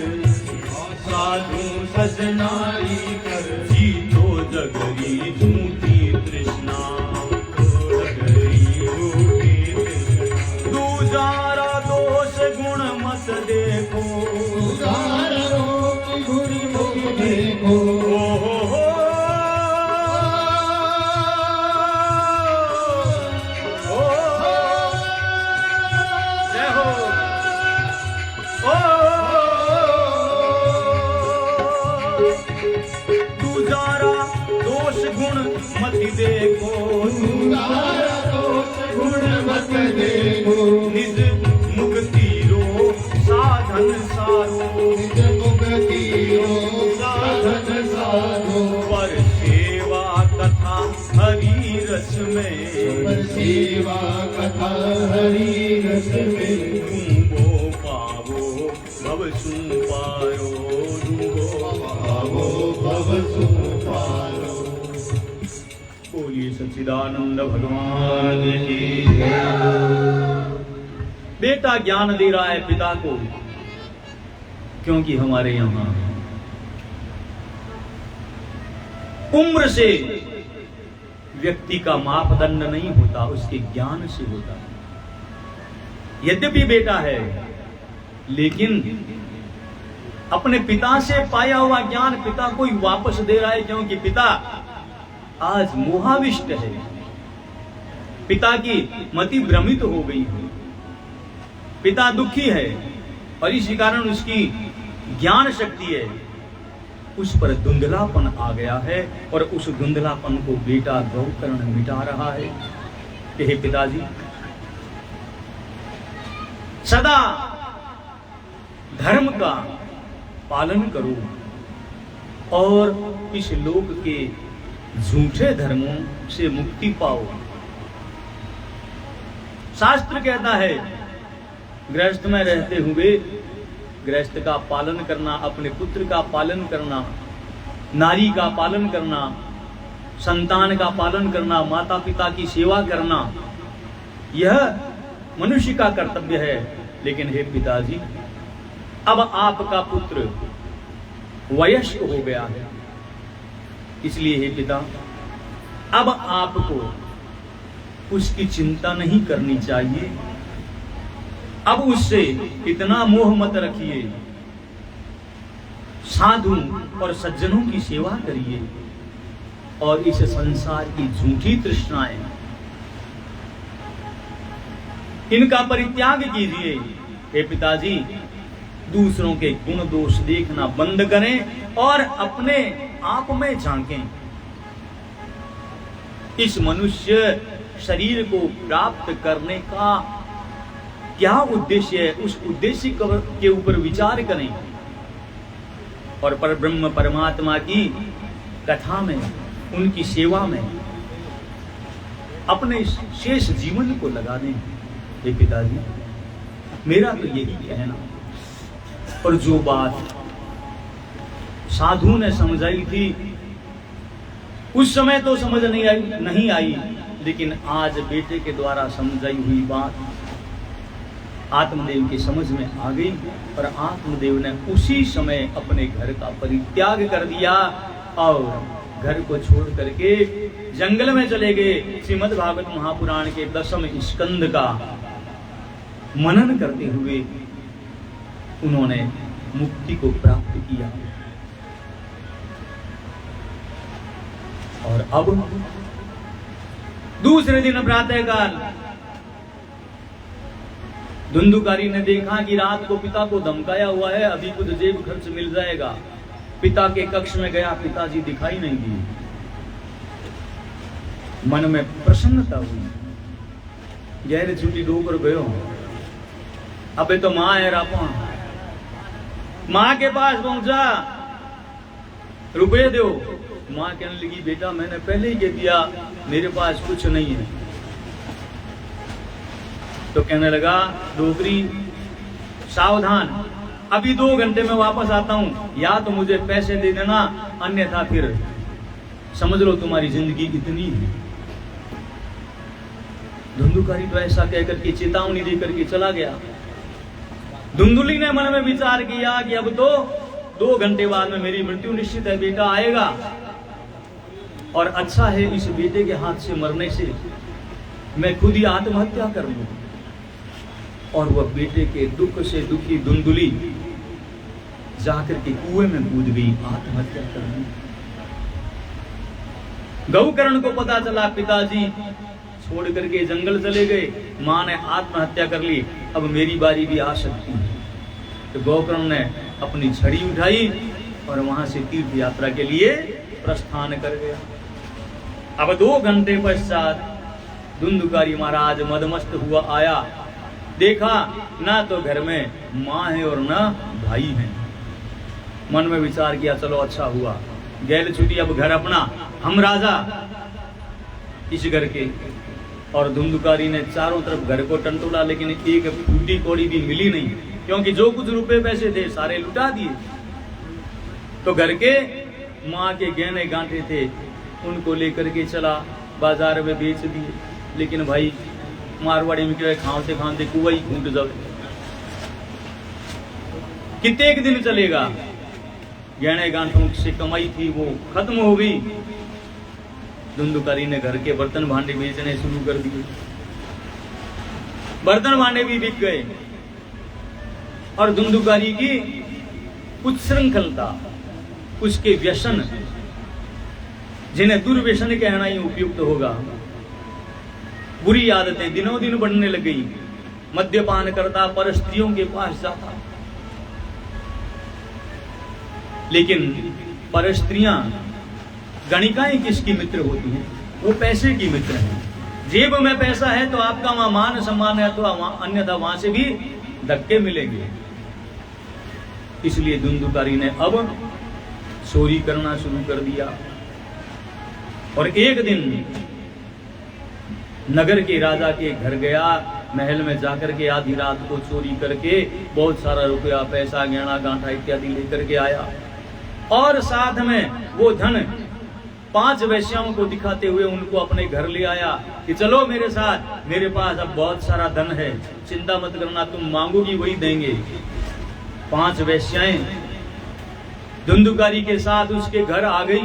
साधु सजनारी कर, जीतो जगरी झूठी तृष्णा, दूजारा दोष गुण मत देखो, दूजारा दोष गुण मत देखो, देखो दूजारा दोष गुण मत देखो, निज मुक्ति रो साधन सारो, निज मुक्ति रो साधन सारो, पर सेवा कथा हरि रस में, पर सेवा कथा हरि रस में, डूबो पावो भव सु पारो, डूबो पावो भव सु पारो। बोलिए सच्चिदानंद भगवान की जय। बेटा ज्ञान दे रहा है पिता को, क्योंकि हमारे यहां उम्र से व्यक्ति का मापदंड नहीं होता, उसके ज्ञान से होता है। यद्यपि बेटा है, लेकिन अपने पिता से पाया हुआ ज्ञान पिता को ही वापस दे रहा है, क्योंकि पिता आज मोहाविष्ट है, पिता की मति भ्रमित हो गई है, पिता दुखी है, और इसी कारण उसकी ज्ञान शक्ति है उस पर धुंधलापन आ गया है, और उस धुंधलापन को बेटा गौकर्ण मिटा रहा है। हे पिताजी, सदा धर्म का पालन करो और इस लोक के झूठे धर्मों से मुक्ति पाओ। शास्त्र कहता है गृहस्थ में रहते हुए गृहस्थ का पालन करना, अपने पुत्र का पालन करना, नारी का पालन करना, संतान का पालन करना, माता पिता की सेवा करना, यह मनुष्य का कर्तव्य है। लेकिन हे पिताजी, अब आपका पुत्र वयस्क हो गया है, इसलिए हे पिता, अब आपको उसकी चिंता नहीं करनी चाहिए। अब उससे इतना मोह मत रखिए, साधु और सज्जनों की सेवा करिए और इस संसार की झूठी तृष्णाएं इनका परित्याग कीजिए। हे पिताजी, दूसरों के गुण दोष देखना बंद करें और अपने आप में झांकें। इस मनुष्य शरीर को प्राप्त करने का क्या उद्देश्य है, उस उद्देश्य के ऊपर विचार करें और परब्रह्म परमात्मा की कथा में, उनकी सेवा में अपने शेष जीवन को लगा दें। हे पिताजी, मेरा तो यही कहना। और जो बात साधु ने समझाई थी उस समय तो समझ नहीं आई, लेकिन आज बेटे के द्वारा समझाई हुई बात आत्मदेव की समझ में आ गई और आत्मदेव ने उसी समय अपने घर का परित्याग कर दिया और घर को छोड़ करके जंगल में चले गए। श्रीमद् भागवत महापुराण के 10वें स्कंद का मनन करते हुए उन्होंने मुक्ति को प्राप्त किया। और अब दूसरे दिन प्रातःकाल धुंधुकारी ने देखा कि रात को पिता को धमकाया हुआ है, अभी कुछ जेब खर्च मिल जाएगा। पिता के कक्ष में गया, पिताजी दिखाई नहीं दिए। मन में प्रसन्नता हुई, गहरी छुट्टी डोकर गयो। अबे तो माँ है रापा, माँ के पास पहुंचा, रुपये दो। माँ कहने लगी बेटा मैंने पहले ही कह दिया मेरे पास कुछ नहीं है। तो कहने लगा डोकरी सावधान, अभी 2 घंटे में वापस आता हूं, या तो मुझे पैसे दे देना अन्यथा फिर समझ लो तुम्हारी जिंदगी इतनी है। धुंधुकारी तो ऐसा कहकर के चेतावनी देकर के चला गया। धुंधुली ने मन में विचार किया कि अब तो 2 घंटे बाद में मेरी मृत्यु निश्चित है, बेटा आएगा और अच्छा है इस बेटे के हाथ से मरने से मैं खुद ही आत्महत्या कर लूं। और वह बेटे के दुख से दुखी धुंधुली जाकर के कुएं में कूद गई आत्महत्या करने। गौकर्ण को पता चला, पिताजी छोड़ करके जंगल चले गए, मां ने आत्महत्या कर ली, अब मेरी बारी भी आ सकती है। तो गौकर्ण ने अपनी छड़ी उठाई और वहां से तीर्थ यात्रा के लिए प्रस्थान कर गया। अब 2 घंटे पश्चात धुंधुकारी महाराज मदमस्त हुआ आया, देखा ना तो घर में माँ है और ना भाई है। मन में विचार किया चलो अच्छा हुआ, गैल छुट्टी अब घर अपना, हम राजा इस घर के। और धुंधुकारी ने चारों तरफ घर को टंटोला, लेकिन एक फूटी कौड़ी भी मिली नहीं, क्योंकि जो कुछ रुपए पैसे थे सारे लुटा दिए। तो घर के माँ के गहने गांठे थे उनको लेकर के चला, बाजार में बेच दिए। लेकिन भाई मारवाड़ी में क्या खाते खाते कुआं ही घूट जावे, कितने एक दिन चलेगा। गहने गांठों से कमाई थी वो खत्म हो गई। धुंधुकारी ने घर के बर्तन भांडे बेचने शुरू कर दिए, बर्तन भांडे भी बिक गए। और धुंधुकारी की उच्छृंखलता, उसके व्यसन, जिन्हें दुर्व्यसन कहना ही उपयुक्त होगा, बुरी आदतें दिनों दिन बढ़ने लग गई। मद्यपान करता, पर स्त्रियों के पास जाता, लेकिन पर स्त्रियां गणिकाएं किसकी मित्र होती हैं? वो पैसे की मित्र हैं। जेब में पैसा है तो आपका वहां मान सम्मान है, तो अन्यथा वहां से भी धक्के मिलेंगे। इसलिए धुंधुकारी ने अब चोरी करना शुरू कर दिया। और एक दिन नगर के राजा के घर गया, महल में जाकर के आधी रात को चोरी करके बहुत सारा रुपया पैसा गहना गांठा इत्यादि लेकर के आया। और साथ में वो धन 5 वेश्याओं को दिखाते हुए उनको अपने घर ले आया कि चलो मेरे साथ, मेरे पास अब बहुत सारा धन है, चिंता मत करना, तुम मांगोगी वही देंगे। 5 वेश्याएं धुंधुकारी के साथ उसके घर आ गई।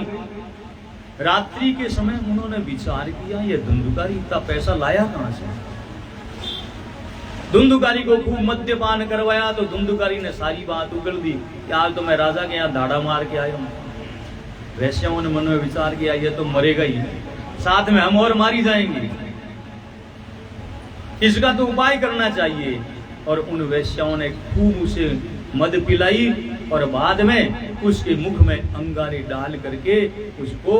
रात्रि के समय उन्होंने विचार किया ये धुंधुकारी इतना पैसा लाया कहां से। धुंधुकारी को खूब मद्यपान करवाया तो धुंधुकारी ने सारी बात उगल दी कि आज तो मैं राजा के यहाँ धाड़ा मार के आया हूं। वैश्याओं ने मन में विचार किया ये तो मरेगा ही, साथ में हम और मारी जाएंगे, इसका तो उपाय करना चाहिए। और उन वैश्याओं ने खूब उसे मद पिलाई और बाद में उसके मुख में अंगारे डाल करके उसको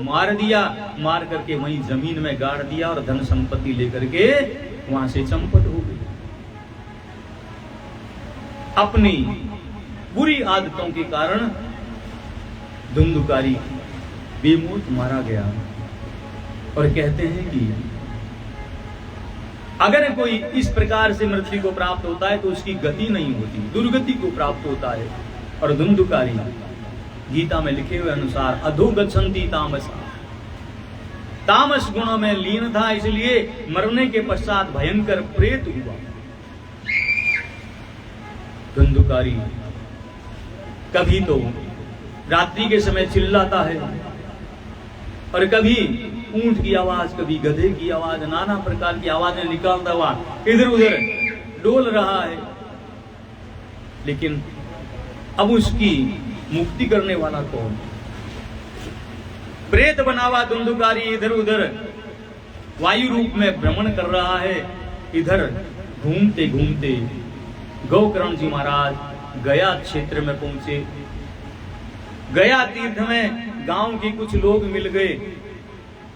मार दिया। मार करके वहीं जमीन में गाड़ दिया और धन संपत्ति लेकर के वहां से चंपत हो गई। अपनी बुरी आदतों के कारण धुंधुकारी बेमौत मारा गया। और कहते हैं कि अगर कोई इस प्रकार से मृत्यु को प्राप्त होता है तो उसकी गति नहीं होती, दुर्गति को प्राप्त होता है। और धुंधुकारी गीता में लिखे हुए अनुसार अधोगच्छन्ति तामसा, तामस गुणों में लीन था, इसलिए मरने के पश्चात भयंकर प्रेत हुआ। धुंधुकारी कभी तो रात्रि के समय चिल्लाता है और कभी ऊंट की आवाज, कभी गधे की आवाज, नाना प्रकार की आवाजें निकालता हुआ इधर उधर डोल रहा है। लेकिन अब उसकी मुक्ति करने वाला कौन? प्रेत बना हुआ धुंधुकारी इधर उधर वायु रूप में भ्रमण कर रहा है, इधर घूमते घूमते गोकर्ण जी महाराज गया क्षेत्र में पहुंचे। गया तीर्थ में गांव के कुछ लोग मिल गए।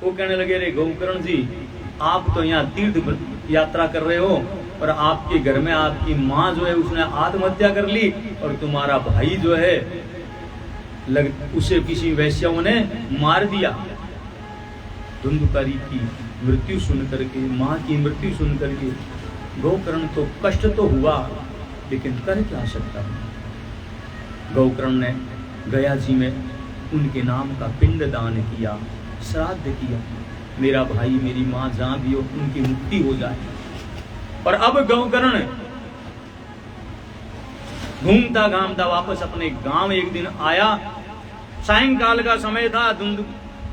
वो कहने लगे, रे गोकर्ण जी, आप तो यहाँ तीर्थ यात्रा कर रहे हो और आपके घर में आपकी माँ जो है उसने आत्महत्या कर ली और तुम्हारा भाई जो है उसे किसी वैश्याओं ने मार दिया। धुंधुकारी की मृत्यु सुन करके, माँ की मृत्यु सुन करके गोकर्ण तो कष्ट तो हुआ, लेकिन कर क्या सकता है। गोकर्ण ने गया जी में उनके नाम का पिंड दान किया, श्राद्ध किया, मेरा भाई मेरी माँ जहां भी हो उनकी मुक्ति हो जाए। और अब गोकर्ण घूमता घामता वापस अपने गांव एक दिन आया। सायंकाल का समय था।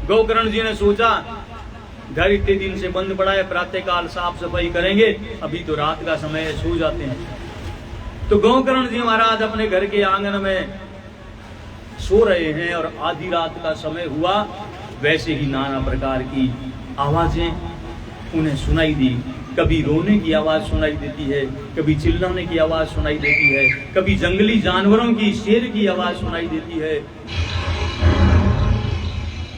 गोकर्ण जी ने सोचा घर इतने दिन से बंद पड़ा है, प्रातःकाल साफ सफाई करेंगे, अभी तो रात का समय है, सो जाते हैं। तो गोकर्ण जी महाराज अपने घर के आंगन में सो रहे हैं और आधी रात का समय हुआ। वैसे ही नाना प्रकार की आवाजें उन्हें सुनाई दी। कभी रोने की आवाज सुनाई देती है, कभी चिल्लाने की आवाज सुनाई देती है, कभी जंगली जानवरों की, शेर की आवाज सुनाई देती है।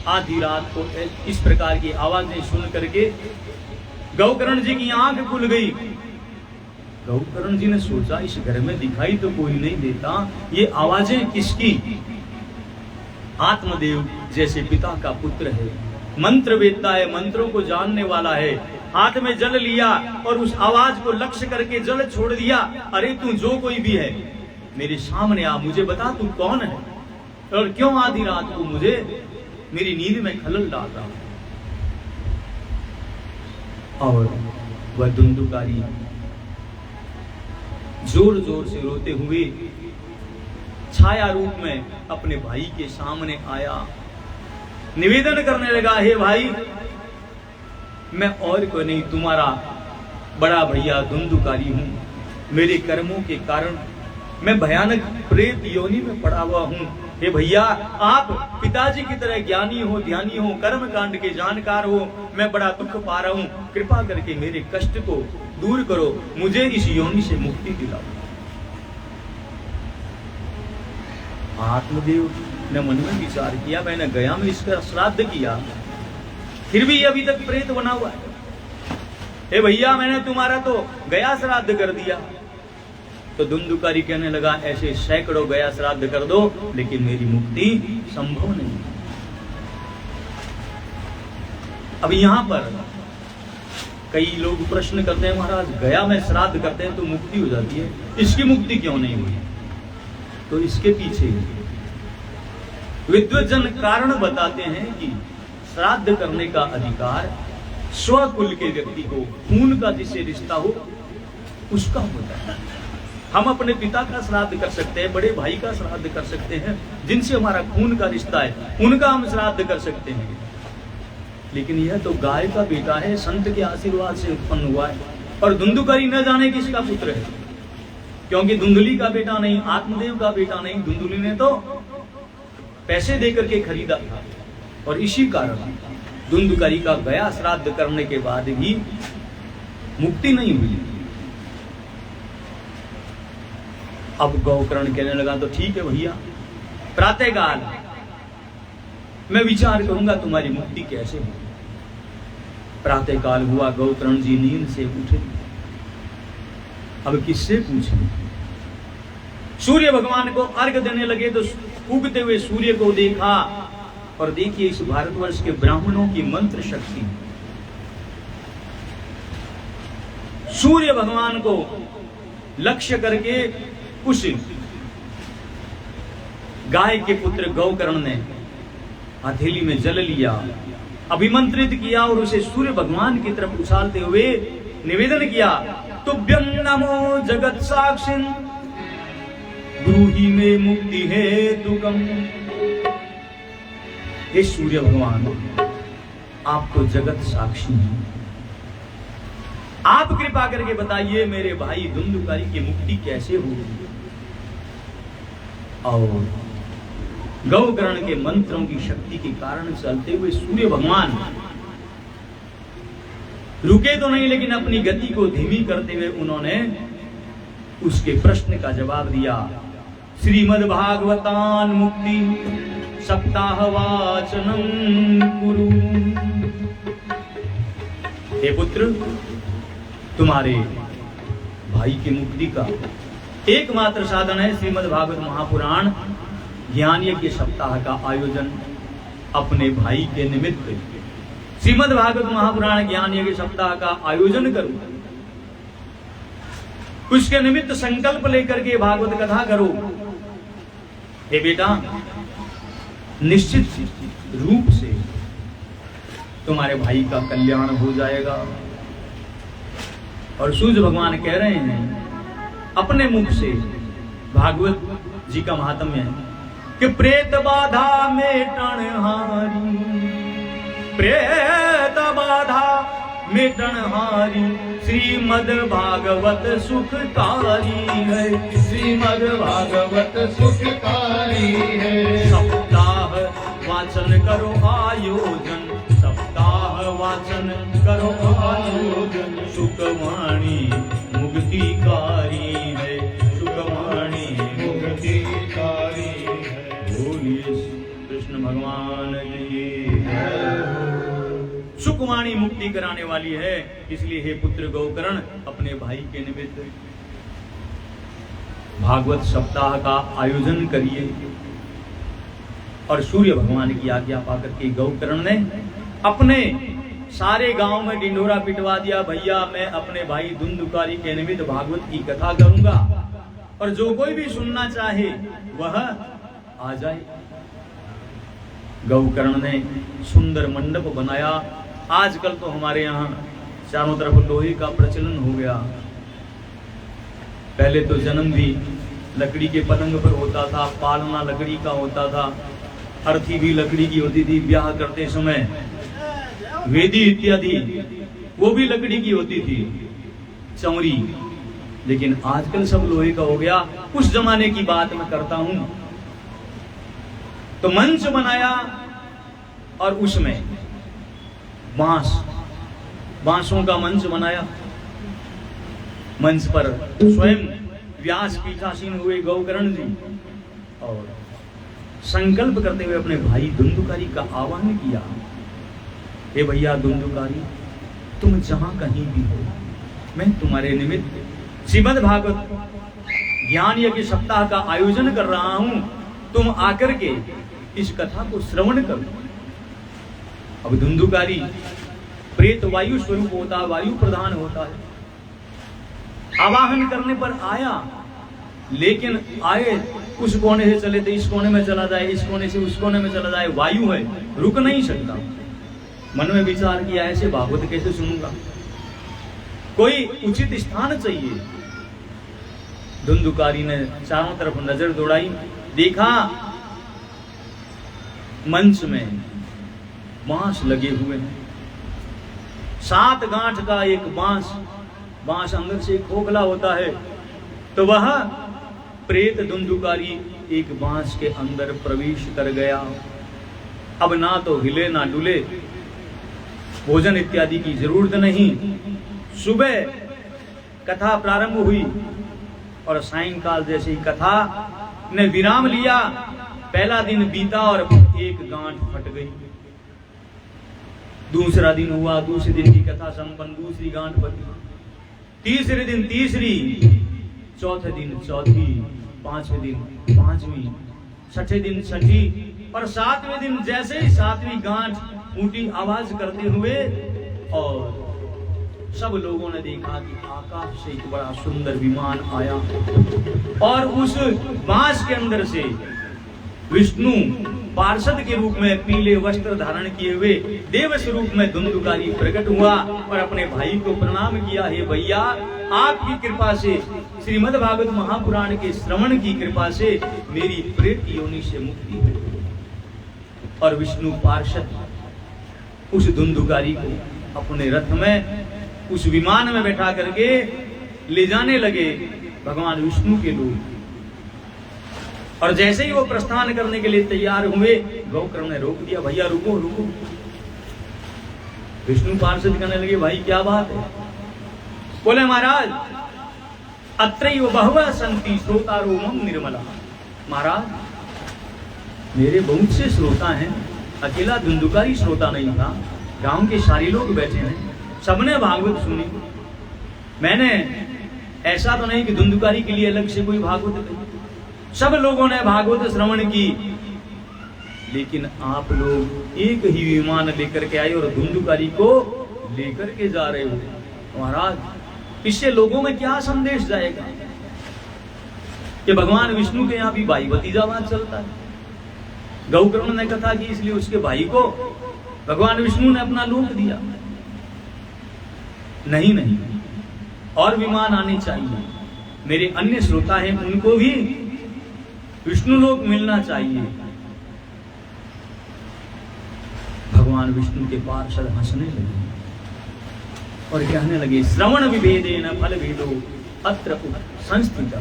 आधी रात को इस प्रकार की आवाजें सुन करके गोकर्ण जी की आंख खुल गई। गोकर्ण जी ने सोचा, इस घर में दिखाई तो कोई नहीं देता, ये आवाजें किसकी? आत्मदेव जैसे पिता का पुत्र है, मंत्र वेदता है, मंत्रों को जानने वाला है। हाथ में जल लिया और उस आवाज को लक्ष्य करके जल छोड़ दिया। अरे तू जो कोई भी है मेरे सामने आ, मुझे बता तू कौन है और क्यों आधी रात को मुझे मेरी नींद में खलल डाल रहा है। और वह धुंधुकारी जोर जोर से रोते हुए छाया रूप में अपने भाई के सामने आया, निवेदन करने लगा, हे भाई, मैं और कोई नहीं, तुम्हारा बड़ा भैया धुंधुकारी हूं। मेरे कर्मों के कारण मैं भयानक प्रेत योनि में पड़ा हुआ हूं। हे भैया, आप पिताजी की तरह ज्ञानी हो, ध्यानी हो, कर्म कांड के जानकार हो, मैं बड़ा दुख पा रहा हूं, कृपा करके मेरे कष्ट को दूर करो, मुझे इस योनि से मुक्ति दिलाओ। आत्मदेव ने मन में विचार किया, मैंने गया में इसका श्राद्ध किया, फिर भी अभी तक प्रेत बना हुआ है। हे भैया, मैंने तुम्हारा तो गया श्राद्ध कर दिया। तो धुंधुकारी कहने लगा, ऐसे सैकड़ों गया श्राद्ध कर दो, लेकिन मेरी मुक्ति संभव नहीं। अब यहां पर कई लोग प्रश्न करते हैं, महाराज गया में श्राद्ध करते हैं तो मुक्ति हो जाती है, इसकी मुक्ति क्यों नहीं हुई? तो इसके पीछे विद्वज्जन कारण बताते हैं कि श्राद्ध करने का अधिकार स्वकुल के व्यक्ति को, खून का जिससे रिश्ता हो उसका होता है। हम अपने पिता का श्राद्ध कर सकते हैं, बड़े भाई का श्राद्ध कर सकते हैं, जिनसे हमारा खून का रिश्ता है उनका हम श्राद्ध कर सकते हैं। लेकिन यह तो गाय का बेटा है, संत के आशीर्वाद से उत्पन्न हुआ है, और धुंधुकारी न जाने किसका पुत्र है, क्योंकि धुंधुली का बेटा नहीं, आत्मदेव का बेटा नहीं, धुंधुली ने तो पैसे देकर के खरीदा था। और इसी कारण धुंधुकारी का गया श्राद्ध करने के बाद भी मुक्ति नहीं हुई। अब गोकर्ण कहने लगा, तो ठीक है भैया, प्रातःकाल मैं विचार करूंगा तुम्हारी मुक्ति कैसे हो। प्रातःकाल हुआ, गोकर्ण जी नींद से उठे। अब किससे पूछें? सूर्य भगवान को अर्घ देने लगे तो उगते हुए सूर्य को देखा, और देखिए इस भारतवर्ष के ब्राह्मणों की मंत्र शक्ति। सूर्य भगवान को लक्ष्य करके उस गाय के पुत्र गोकर्ण ने हथेली में जल लिया, अभिमंत्रित किया और उसे सूर्य भगवान की तरफ उछालते हुए निवेदन किया, तुभ्यं नमो जगत साक्षिन् ब्रूहि में मुक्ति हेतुकम्। हे सूर्य भगवान, आप तो जगत साक्षी हैं, आप कृपा करके बताइए मेरे भाई धुंधुकारी की मुक्ति कैसे होगी। और गोकर्ण के मंत्रों की शक्ति के कारण चलते हुए सूर्य भगवान रुके तो नहीं, लेकिन अपनी गति को धीमी करते हुए उन्होंने उसके प्रश्न का जवाब दिया। श्रीमद् भागवतान मुक्ति सप्ताह वाचनम कुरु। हे पुत्र, तुम्हारे भाई की मुक्ति का एकमात्र साधन है श्रीमद् भागवत महापुराण ज्ञान यज्ञ सप्ताह का आयोजन। अपने भाई के निमित्त श्रीमद् भागवत महापुराण ज्ञान यज्ञ सप्ताह का आयोजन करो, उसके निमित्त संकल्प लेकर के भागवत कथा करो। हे बेटा, निश्चित रूप से तुम्हारे भाई का कल्याण हो जाएगा। और सूर्य भगवान कह रहे हैं अपने मुख से, भागवत जी का महात्म्य है कि प्रेत बाधा मेटन हारी, प्रेत बाधा मेटन हारी, श्रीमद् भागवत सुखकारी है, श्रीमद् भागवत सुखकारी है। सप्ताह वाचन करो आयोजन, सप्ताह वाचन करो आयोजन, सुखवाणी मुक्तिकारी है, सुखवाणी मुक्तिकारी है। बोलिए कृष्ण भगवान की सुखवाणी मुक्ति कराने वाली है। इसलिए हे पुत्र गौकर्ण, अपने भाई के निमित्त भागवत सप्ताह का आयोजन करिए। और सूर्य भगवान की आज्ञा पाकर के गौकर्ण ने अपने सारे गांव में ढिंढोरा पिटवा दिया, भैया मैं अपने भाई धुंधुकारी के निमित्त भागवत की कथा करूंगा और जो कोई भी सुनना चाहे वह आ जाए। गौकर्ण ने सुंदर मंडप बनाया। आजकल तो हमारे यहाँ चारों तरफ लोहे का प्रचलन हो गया। पहले तो जन्म भी लकड़ी के पलंग पर होता था, पालना लकड़ी का होता था, अर्थी भी लकड़ी की होती थी, ब्याह करते समय वेदी इत्यादि वो भी लकड़ी की होती थी, चमड़ी। लेकिन आजकल सब लोहे का हो गया। उस जमाने की बात मैं करता हूं। तो मंच बनाया और उसमें बांसों का मंच बनाया। मंच पर स्वयं व्यास पीठासीन हुए गौकर्ण जी और संकल्प करते हुए अपने भाई धुंधुकारी का आह्वान किया। हे भैया धुंधुकारी, तुम जहां कहीं भी हो, मैं तुम्हारे निमित्त श्रीमद् भागवत ज्ञान यज्ञ सप्ताह का आयोजन कर रहा हूं। तुम आकर के इस कथा को श्रवण करो। अब धुंधुकारी प्रेत वायु स्वरूप होता है, वायु प्रधान होता है। आवाहन करने पर आया, लेकिन आए उस कोने से चले थे इस कोने में चला जाए, इस कोने से उस कोने में चला जाए, वायु है, रुक नहीं सकता। मन में विचार किया, ऐसे भागवत कैसे सुनूंगा, कोई उचित स्थान चाहिए। धुंधुकारी ने चारों तरफ नजर दौड़ाई, देखा मंच में बांस लगे हुए हैं। 7 गांठ का एक बांस अंदर से खोखला होता है। तो वह प्रेत धुंधुकारी एक बांस के अंदर प्रवेश कर गया। अब ना तो हिले ना डुले, भोजन इत्यादि की जरूरत नहीं। सुबह कथा प्रारंभ हुई और सायंकाल जैसे ही कथा ने विराम लिया, पहला दिन बीता और एक गांठ फट गई। दूसरा दिन हुआ, दूसरे दिन की कथा संपन्न, दूसरी गांठ फटी। तीसरे दिन तीसरी, चौथे दिन चौथी, पांचवें दिन पांचवी, छठे दिन छठी और 7वें दिन जैसे ही 7वीं गांठ ऊंटी आवाज करते हुए और सब लोगों ने देखा कि आकाश से एक बड़ा सुंदर विमान आया और उस बांस के अंदर से विष्णु पार्षद के रूप में पीले वस्त्र धारण किए हुए देव स्वरूप में धुंधुकारी प्रकट हुआ और अपने भाई को प्रणाम किया। हे भैया, आपकी कृपा से, श्रीमद् भागवत महापुराण के श्रवण की कृपा से मेरी प्रेत योनि से मुक्ति हुई। और विष्णु पार्षद उस धुंधुकारी को अपने रथ में, उस विमान में बैठा करके ले जाने लगे भगवान विष्णु के लोग। और जैसे ही वो प्रस्थान करने के लिए तैयार हुए, गौकर्ण ने रोक दिया, भैया रुको रुको। विष्णु पार्षद कहने लगे भाई क्या बात है? बोले महाराज अत्रैव बहवः सन्ति श्रोतारो मम निर्मला। महाराज मेरे बहुत से श्रोता हैं, अकेला धुंधुकारी श्रोता नहीं था, गांव के सारे लोग बैठे हैं, सबने भागवत सुनी। मैंने ऐसा तो नहीं कि धुंधुकारी के लिए अलग से कोई भागवत नहीं, सब लोगों ने भागवत श्रवण की, लेकिन आप लोग एक ही विमान लेकर के आए और धुंधुकारी को लेकर के जा रहे हो। महाराज इससे लोगों में क्या संदेश जाएगा कि भगवान विष्णु के यहाँ भी भाई भतीजावाद चलता है। गौकर्ण ने कथा की इसलिए उसके भाई को भगवान विष्णु ने अपना लोक दिया। नहीं नहीं, और विमान आने चाहिए, मेरे अन्य श्रोता हैं उनको भी विष्णु लोक मिलना चाहिए। भगवान विष्णु के पार्षद हंसने लगे और कहने लगे श्रवण विभेदेन फल भेदो अत्र संस्थित।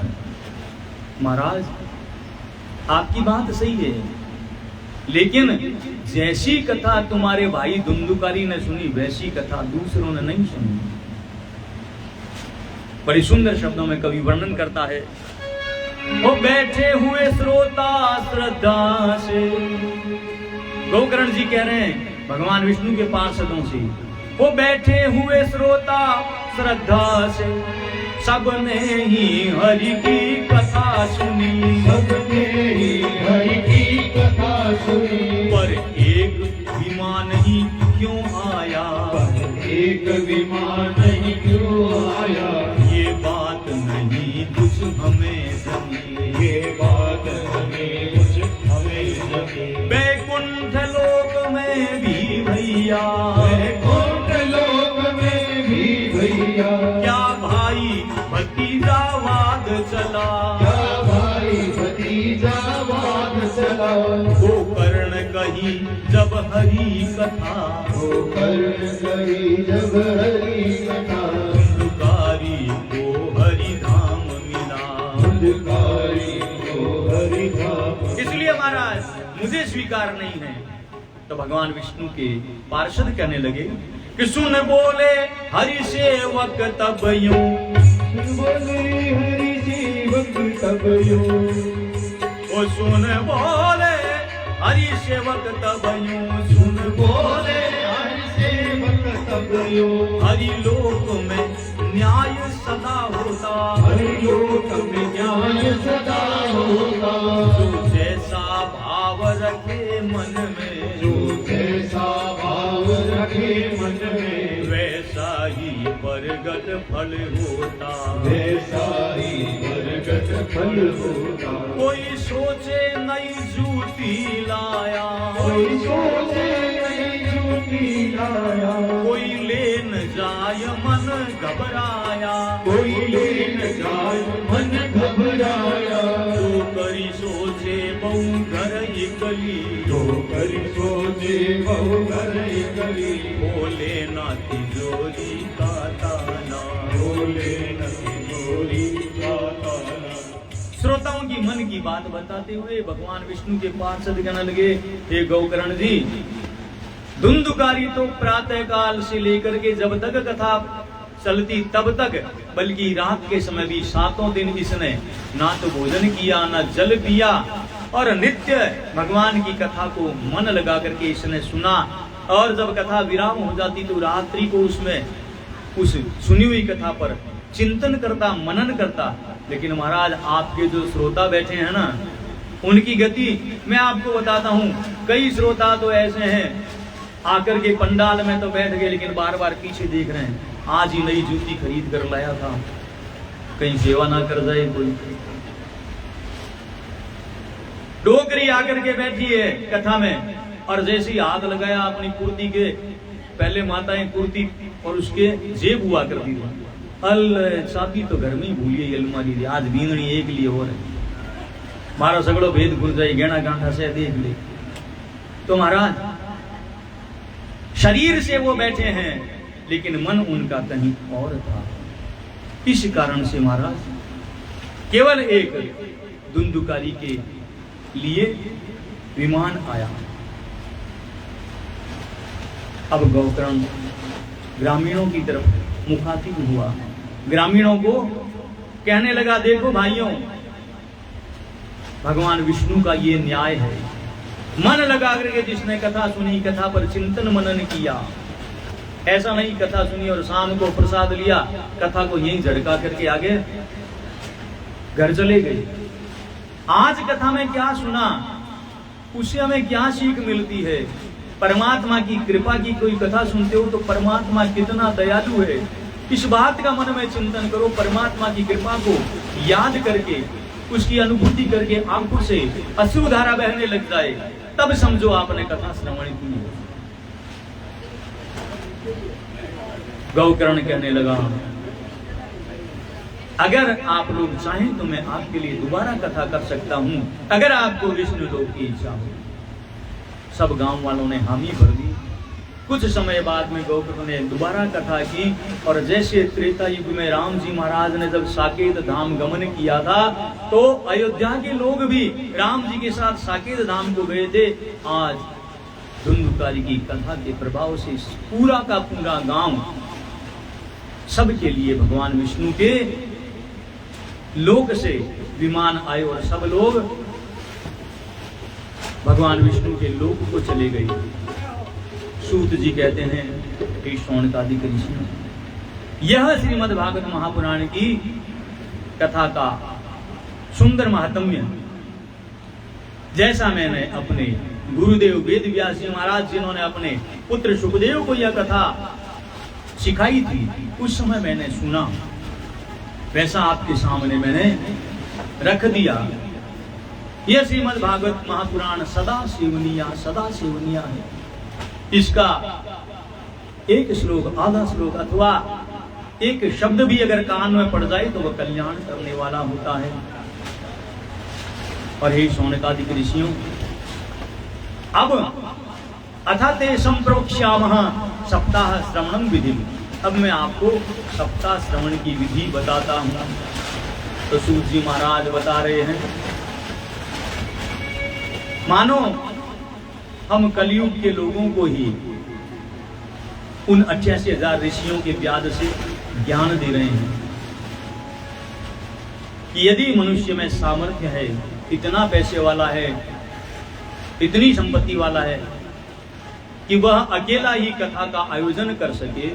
महाराज आपकी बात सही है, लेकिन जैसी कथा तुम्हारे भाई धुंधुकारी ने सुनी वैसी कथा दूसरों ने नहीं सुनी। बड़ी सुंदर शब्दों में कवि वर्णन करता है, वो बैठे हुए श्रोता श्रद्धा से। गोकर्ण जी कह रहे हैं भगवान विष्णु के पार्षदों से, वो बैठे हुए श्रोता श्रद्धा से सबने ही हरि की कथा सुनी, सबने ही हरि की कथा सुनी। पर एक विमान ही क्यों आया, पर एक विमान ही क्यों आया, ये बात नहीं कुछ हमें जमी, ये बात हमें जमी। वैकुंठ लोक में भी भैया, वैकुंठ लोक में भी भैया, क्या भाई भतीजावाद चला, क्या भाई भतीजावाद चला। गोकर्ण कही जब हरि कथा, गोकर्ण कही जब हरि कथा, धुंधुकारी को हरि धाम मिला। धुंधुकारी को हरि धाम। इसलिए महाराज मुझे स्वीकार नहीं है। तो भगवान विष्णु के पार्षद कहने लगे कि सुन बोले हरि सेवक तब यूं, बोले हरि सेवक तब यूं, ओ सुन बोले हरि सेवक तब यूं, सुन बोले हरि सेवक तब यूं। हरि लोक में न्याय सदा होता, हरि लोक में न्याय सदा होता। जो जैसा भाव रखे मन में, जो जैसा भाव रखे मन में, वैसा ही बरगद फल होता। वैसा ही बरगद फल होता। कोई सोचे नई जूती लाया, कोई सोचे नई जूती लाया, कोई लेन जाय मन घबराया, कोई लेन जाय मन घबराया। तो करी सोचे बहु घर इकली, जो करी सोचे बहु घर इकली, बोले ना तिजोरी का ताला, बोले न तिजोरी का ताला। श्रोताओं की मन की बात बताते हुए भगवान विष्णु के पार्षद कहने लगे, हे गौकर्ण जी, धुंधुकारी तो प्रातः काल से लेकर के जब तक कथा चलती तब तक, बल्कि रात के समय भी 7 दिन इसने ना तो भोजन किया ना जल पिया, और नित्य भगवान की कथा को मन लगा करके इसने सुना। और जब कथा विराम हो जाती तो रात्रि को उसमें उस सुनी हुई कथा पर चिंतन करता, मनन करता। लेकिन महाराज आपके जो श्रोता बैठे हैं ना, उनकी गति मैं आपको बताता हूँ। कई श्रोता तो ऐसे हैं आकर के पंडाल में तो बैठ गए, लेकिन बार बार पीछे देख रहे हैं। आज ही नई जूती खरीद कर लाया था, कहीं सेवा ना कर जाए कोई। डोकरी आकर के बैठी है कथा में, और जैसे ही हाथ लगाया अपनी कुर्ती के, पहले माताएं कुर्ती और उसके जेब हुआ करती थी, अल चाबी तो घर में ही भूलिए अलमारी थी, आज बींदनी एक लिए हो रही, मारा सगड़ो भेद खुल जाए, गहना गांठा से देख ले। तो महाराज शरीर से वो बैठे हैं, लेकिन मन उनका कहीं और था। इस कारण से महाराज केवल एक धुंधुकारी के लिए विमान आया। अब गौकर्ण ग्रामीणों की तरफ मुखातिब हुआ। ग्रामीणों को कहने लगा, देखो भाइयों, भगवान विष्णु का ये न्याय है। मन लगा करके जिसने कथा सुनी, कथा पर चिंतन मनन किया, ऐसा नहीं कथा सुनी और शाम को प्रसाद लिया, कथा को यहीं झड़का करके आगे घर चले गए। आज कथा में क्या सुना, उससे हमें क्या सीख मिलती है? परमात्मा की कृपा की कोई कथा सुनते हो तो परमात्मा कितना दयालु है, इस बात का मन में चिंतन करो। परमात्मा की कृपा को याद करके, उसकी अनुभूति करके आंखों से अश्रुधारा बहने लग जाए, तब समझो आपने कथा श्रवण की है। गौकर्ण कहने लगा, अगर आप लोग चाहें तो मैं आपके लिए दोबारा कथा कर सकता हूं, अगर आपको विष्णु लोक की इच्छा हो। सब गांव वालों ने हामी भर दी। कुछ समय बाद में गौकर्ण ने दोबारा कथा की, और जैसे त्रेता युग में राम जी महाराज ने जब साकेत धाम गमन किया था, तो अयोध्या के लोग भी राम जी के साथ साकेत धाम को गए थे। आज धुंधुकारी की कथा के प्रभाव से पूरा का पूरा गांव, सबके लिए भगवान विष्णु के लोक से विमान आए और सब लोग भगवान विष्णु के लोक को चले गए। सूत जी कहते हैं, हे शौनकादिक ऋषि, यह श्रीमद् भागवत महापुराण की कथा का सुंदर महात्म्य, जैसा मैंने अपने गुरुदेव वेद व्यास जी महाराज जिन्होंने अपने पुत्र सुखदेव को यह कथा सिखाई थी, उस समय मैंने सुना, वैसा आपके सामने मैंने रख दिया। यह श्रीमद् भागवत महापुराण सदा सेवनीय है। इसका एक श्लोक, आधा श्लोक अथवा एक शब्द भी अगर कान में पड़ जाए तो वह कल्याण करने वाला होता है। और हे शौनकादिक ऋषियों, अब अथा ते संप्रोक्ष्यामः सप्ताह श्रवणम विधि, अब मैं आपको सप्ताह श्रवण की विधि बताता हूं। तो सूत जी महाराज बता रहे हैं, मानो हम कलयुग के लोगों को ही उन 88,000 ऋषियों के व्याध से ज्ञान दे रहे हैं कि यदि मनुष्य में सामर्थ्य है, इतना पैसे वाला है, इतनी संपत्ति वाला है कि वह अकेला ही कथा का आयोजन कर सके,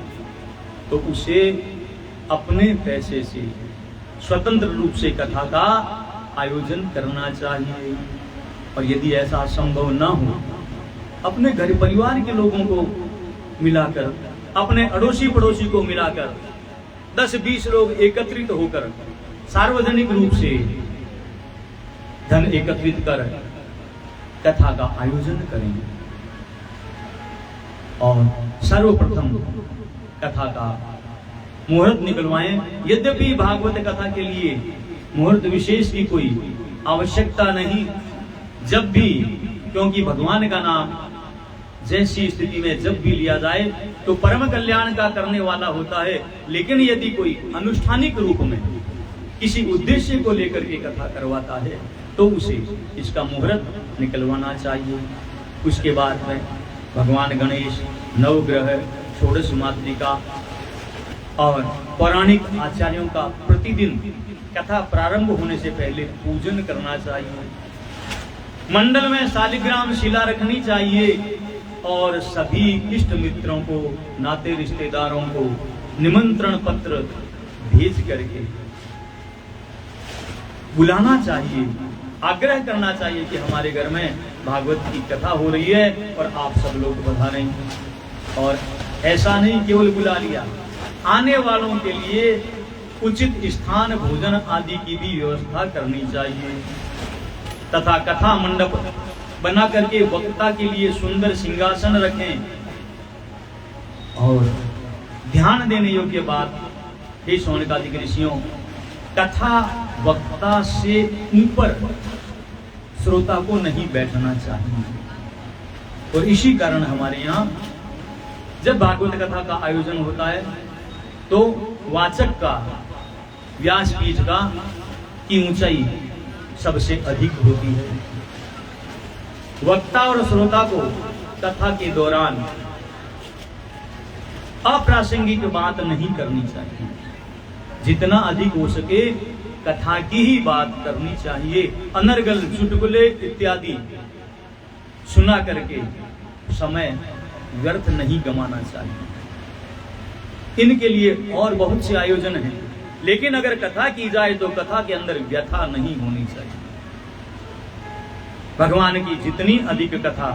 तो उसे अपने पैसे से स्वतंत्र रूप से कथा का आयोजन करना चाहिए। और यदि ऐसा संभव न हो, अपने घर परिवार के लोगों को मिलाकर, अपने अड़ोसी पड़ोसी को मिलाकर 10-20 लोग एकत्रित होकर सार्वजनिक रूप से धन एकत्रित कर कथा का आयोजन करेंगे और सर्वप्रथम कथा का मुहूर्त निकलवाएं। यद्यपि भागवत कथा के लिए मुहूर्त विशेष की कोई आवश्यकता नहीं, जब भी, क्योंकि भगवान का नाम जैसी स्थिति में जब भी लिया जाए तो परम कल्याण का करने वाला होता है। लेकिन यदि कोई अनुष्ठानिक रूप में किसी उद्देश्य को लेकर के कथा करवाता है तो उसे इसका मुहूर्त निकलवाना चाहिए। उसके बाद में भगवान गणेश, नवग्रह, षोडश मातृका और पौराणिक आचार्यों का प्रतिदिन कथा प्रारंभ होने से पहले पूजन करना चाहिए। मंडल में शालिग्राम शिला रखनी चाहिए और सभी इष्ट मित्रों को, नाते रिश्तेदारों को निमंत्रण पत्र भेज करके बुलाना चाहिए, आग्रह करना चाहिए कि हमारे घर में भागवत की कथा हो रही है और आप सब लोग पधारें। और ऐसा नहीं केवल बुला लिया, आने वालों के लिए उचित स्थान, भोजन आदि की भी व्यवस्था करनी चाहिए तथा कथा मंडप बना करके वक्ता के लिए सुंदर सिंहासन रखें। और ध्यान देने योग्य बात, हे शौनकादिक ऋषियों, कथा वक्ता से ऊपर श्रोता को नहीं बैठना चाहिए। और इसी कारण हमारे यहाँ जब भागवत कथा का आयोजन होता है तो वाचक का, व्यासपीठ का की ऊंचाई सबसे अधिक होती है। वक्ता और श्रोता को कथा के दौरान अप्रासंगिक बात नहीं करनी चाहिए। जितना अधिक हो सके कथा की ही बात करनी चाहिए। अनर्गल चुटकुले इत्यादि सुना करके समय व्यर्थ नहीं गंवाना चाहिए। इनके लिए और बहुत से आयोजन हैं, लेकिन अगर कथा की जाए तो कथा के अंदर व्यथा नहीं होनी चाहिए। भगवान की जितनी अधिक कथा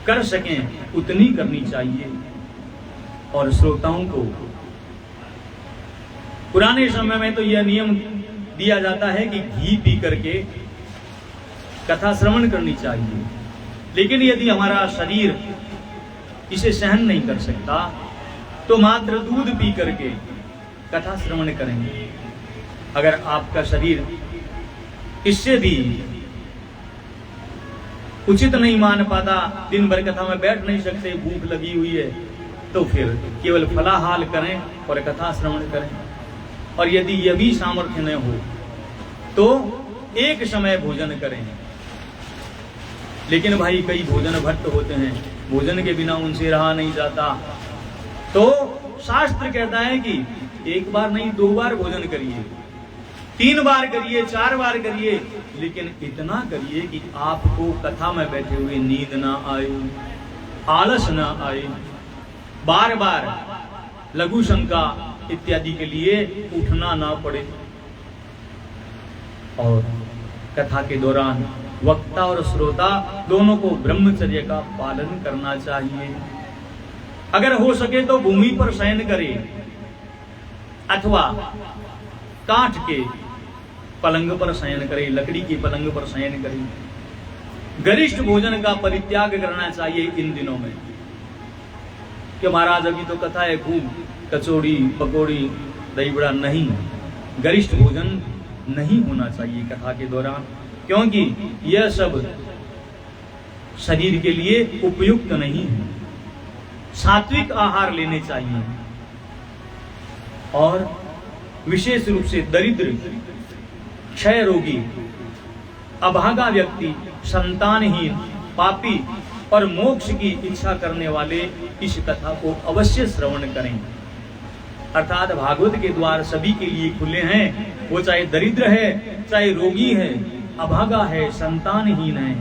कर सकें उतनी करनी चाहिए। और श्रोताओं को पुराने समय में तो यह नियम दिया जाता है कि घी पी करके कथा श्रवण करनी चाहिए, लेकिन यदि हमारा शरीर इसे सहन नहीं कर सकता तो मात्र दूध पी करके कथा श्रवण करेंगे। अगर आपका शरीर इससे भी उचित नहीं मान पाता, दिन भर कथा में बैठ नहीं सकते, भूख लगी हुई है, तो फिर केवल फलाहार करें और कथा श्रवण करें। और यदि यह भी सामर्थ्य न हो तो एक समय भोजन करें। लेकिन भाई कई भोजन भट्ट होते हैं, भोजन के बिना उनसे रहा नहीं जाता, तो शास्त्र कहता है कि एक बार नहीं 2 बार भोजन करिए, 3 बार करिए, 4 बार करिए, लेकिन इतना करिए कि आपको कथा में बैठे हुए नींद ना आए, आलस ना आए, बार बार लघु शंका इत्यादि के लिए उठना ना पड़े। और कथा के दौरान वक्ता और श्रोता दोनों को ब्रह्मचर्य का पालन करना चाहिए। अगर हो सके तो भूमि पर शयन करे अथवा काठ के पलंग पर शयन करे, लकड़ी के पलंग पर शयन करे। गरिष्ठ भोजन का परित्याग करना चाहिए इन दिनों में कि महाराज अभी तो कथा है, खूब कचौड़ी पकौड़ी दही बड़ा, नहीं, गरिष्ठ भोजन नहीं होना चाहिए कथा के दौरान, क्योंकि यह सब शरीर के लिए उपयुक्त नहीं है। सात्विक आहार लेने चाहिए। और विशेष रूप से दरिद्र, क्षय रोगी, अभागा व्यक्ति, संतानहीन, पापी और मोक्ष की इच्छा करने वाले इस कथा को अवश्य श्रवण करें। अर्थात भागवत के द्वार सभी के लिए खुले हैं, वो चाहे दरिद्र है, चाहे रोगी है, अभागा है, संतानहीन है,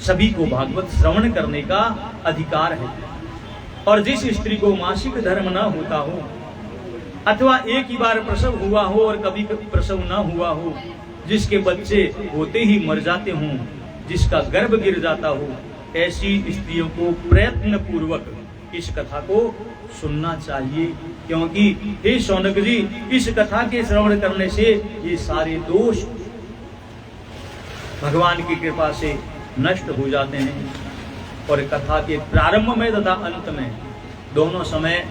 सभी को भागवत श्रवण करने का अधिकार है। और जिस स्त्री को मासिक धर्म न होता हो अथवा एक ही बार प्रसव हुआ हो और कभी प्रसव न हुआ हो, जिसके बच्चे होते ही मर जाते हों, जिसका गर्भ गिर जाता हो, ऐसी स्त्रियों को प्रयत्न पूर्वक इस कथा को सुनना चाहिए। क्योंकि हे शौनक जी, इस कथा के श्रवण करने से ये सारे दोष भगवान की कृपा से नष्ट हो जाते हैं। और कथा के प्रारंभ में तथा अंत में दोनों समय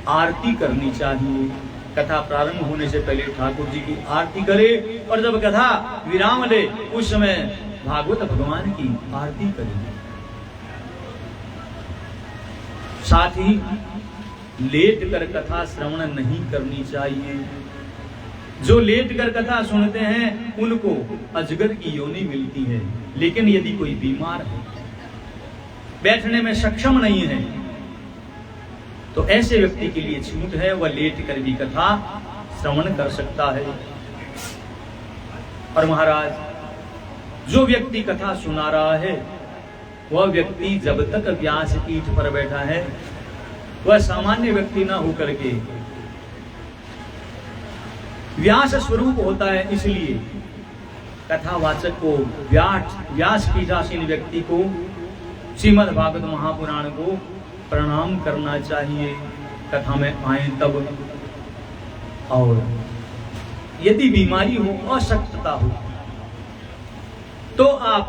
आरती करनी चाहिए। कथा प्रारंभ होने से पहले ठाकुर जी की आरती करे और जब कथा विराम ले उस समय भागवत भगवान की आरती करे। साथ ही लेट कर कथा श्रवण नहीं करनी चाहिए। जो लेट कर कथा सुनते हैं उनको अजगर की योनि मिलती है, लेकिन यदि कोई बीमार है, बैठने में सक्षम नहीं है, तो ऐसे व्यक्ति के लिए छूट है, वह लेट कर भी कथा श्रवण कर सकता है। और महाराज, जो व्यक्ति कथा सुना रहा है वह व्यक्ति जब तक व्यास पीठ पर बैठा है वह सामान्य व्यक्ति ना होकर के व्यास स्वरूप होता है। इसलिए कथावाचक को, व्यास पीठासीन व्यक्ति को, श्रीमद् भागवत महापुराण को प्रणाम करना चाहिए कथा में आए तब। और यदि बीमारी हो, अशक्तता हो, तो आप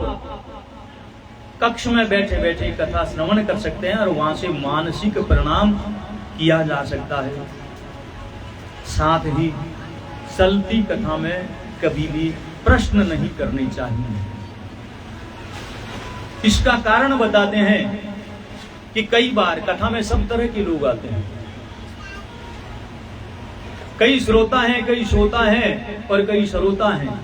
कक्ष में बैठे बैठे कथा श्रवण कर सकते हैं और वहां से मानसिक प्रणाम किया जा सकता है। साथ ही चलती कथा में कभी भी प्रश्न नहीं करने चाहिए। इसका कारण बताते हैं कि कई बार कथा में सब तरह के लोग आते हैं, कई श्रोता हैं, कई श्रोता हैं और कई श्रोता हैं।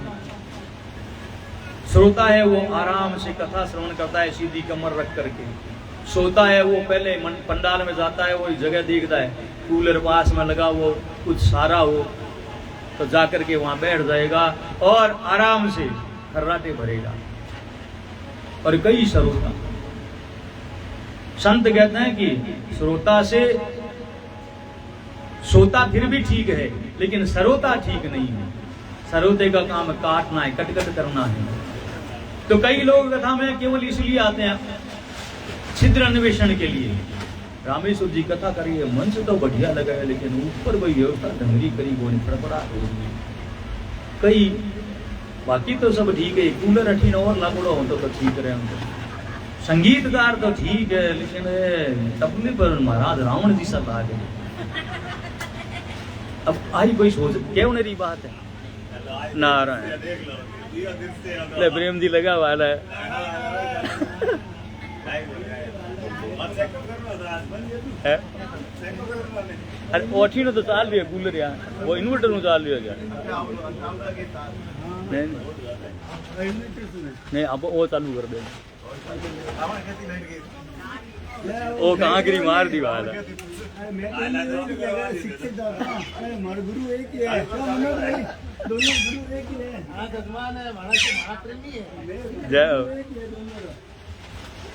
श्रोता है वो आराम से कथा श्रवण करता है सीधी कमर रख करके, सोता है वो पहले पंडाल में जाता है, वो जगह देखता है, कूलर पास में लगा, वो कुछ सारा हो तो जाकर के वहां बैठ जाएगा और आराम से खर्राटे भरेगा। और कई श्रोता, संत कहते हैं कि श्रोता से सोता फिर भी ठीक है, लेकिन सरोता ठीक नहीं है। सरोते का काम काटना है, कटकट करना है। तो कई लोग कथा में केवल इसलिए आते हैं छिद्र अन्वेषण के लिए। रामेश्वर जी कथा करिए, मंच तो बढ़िया लगा है, लेकिन ऊपर कोई व्यवस्था ढंगरी करी वो नहीं, फड़फड़ा कई। बाकी तो सब ठीक है, कूलर अठीन और लागू हो तो ठीक रहे उनको। संगीतकार तो ठीक है, लेकिन तबले पर महाराज रावण जी सा ला गए। अब आई कोई सोच क्यों नहीं बात है। नारायण ले प्रेम जी लगा वाला है। अरे ओठी तो चाल रही है कूलर यार, वो इन्वर्टर में चाल रही है क्या? नहीं अब वो चालू कर दे। वो कहाँ गिरी मार दी बात है। जय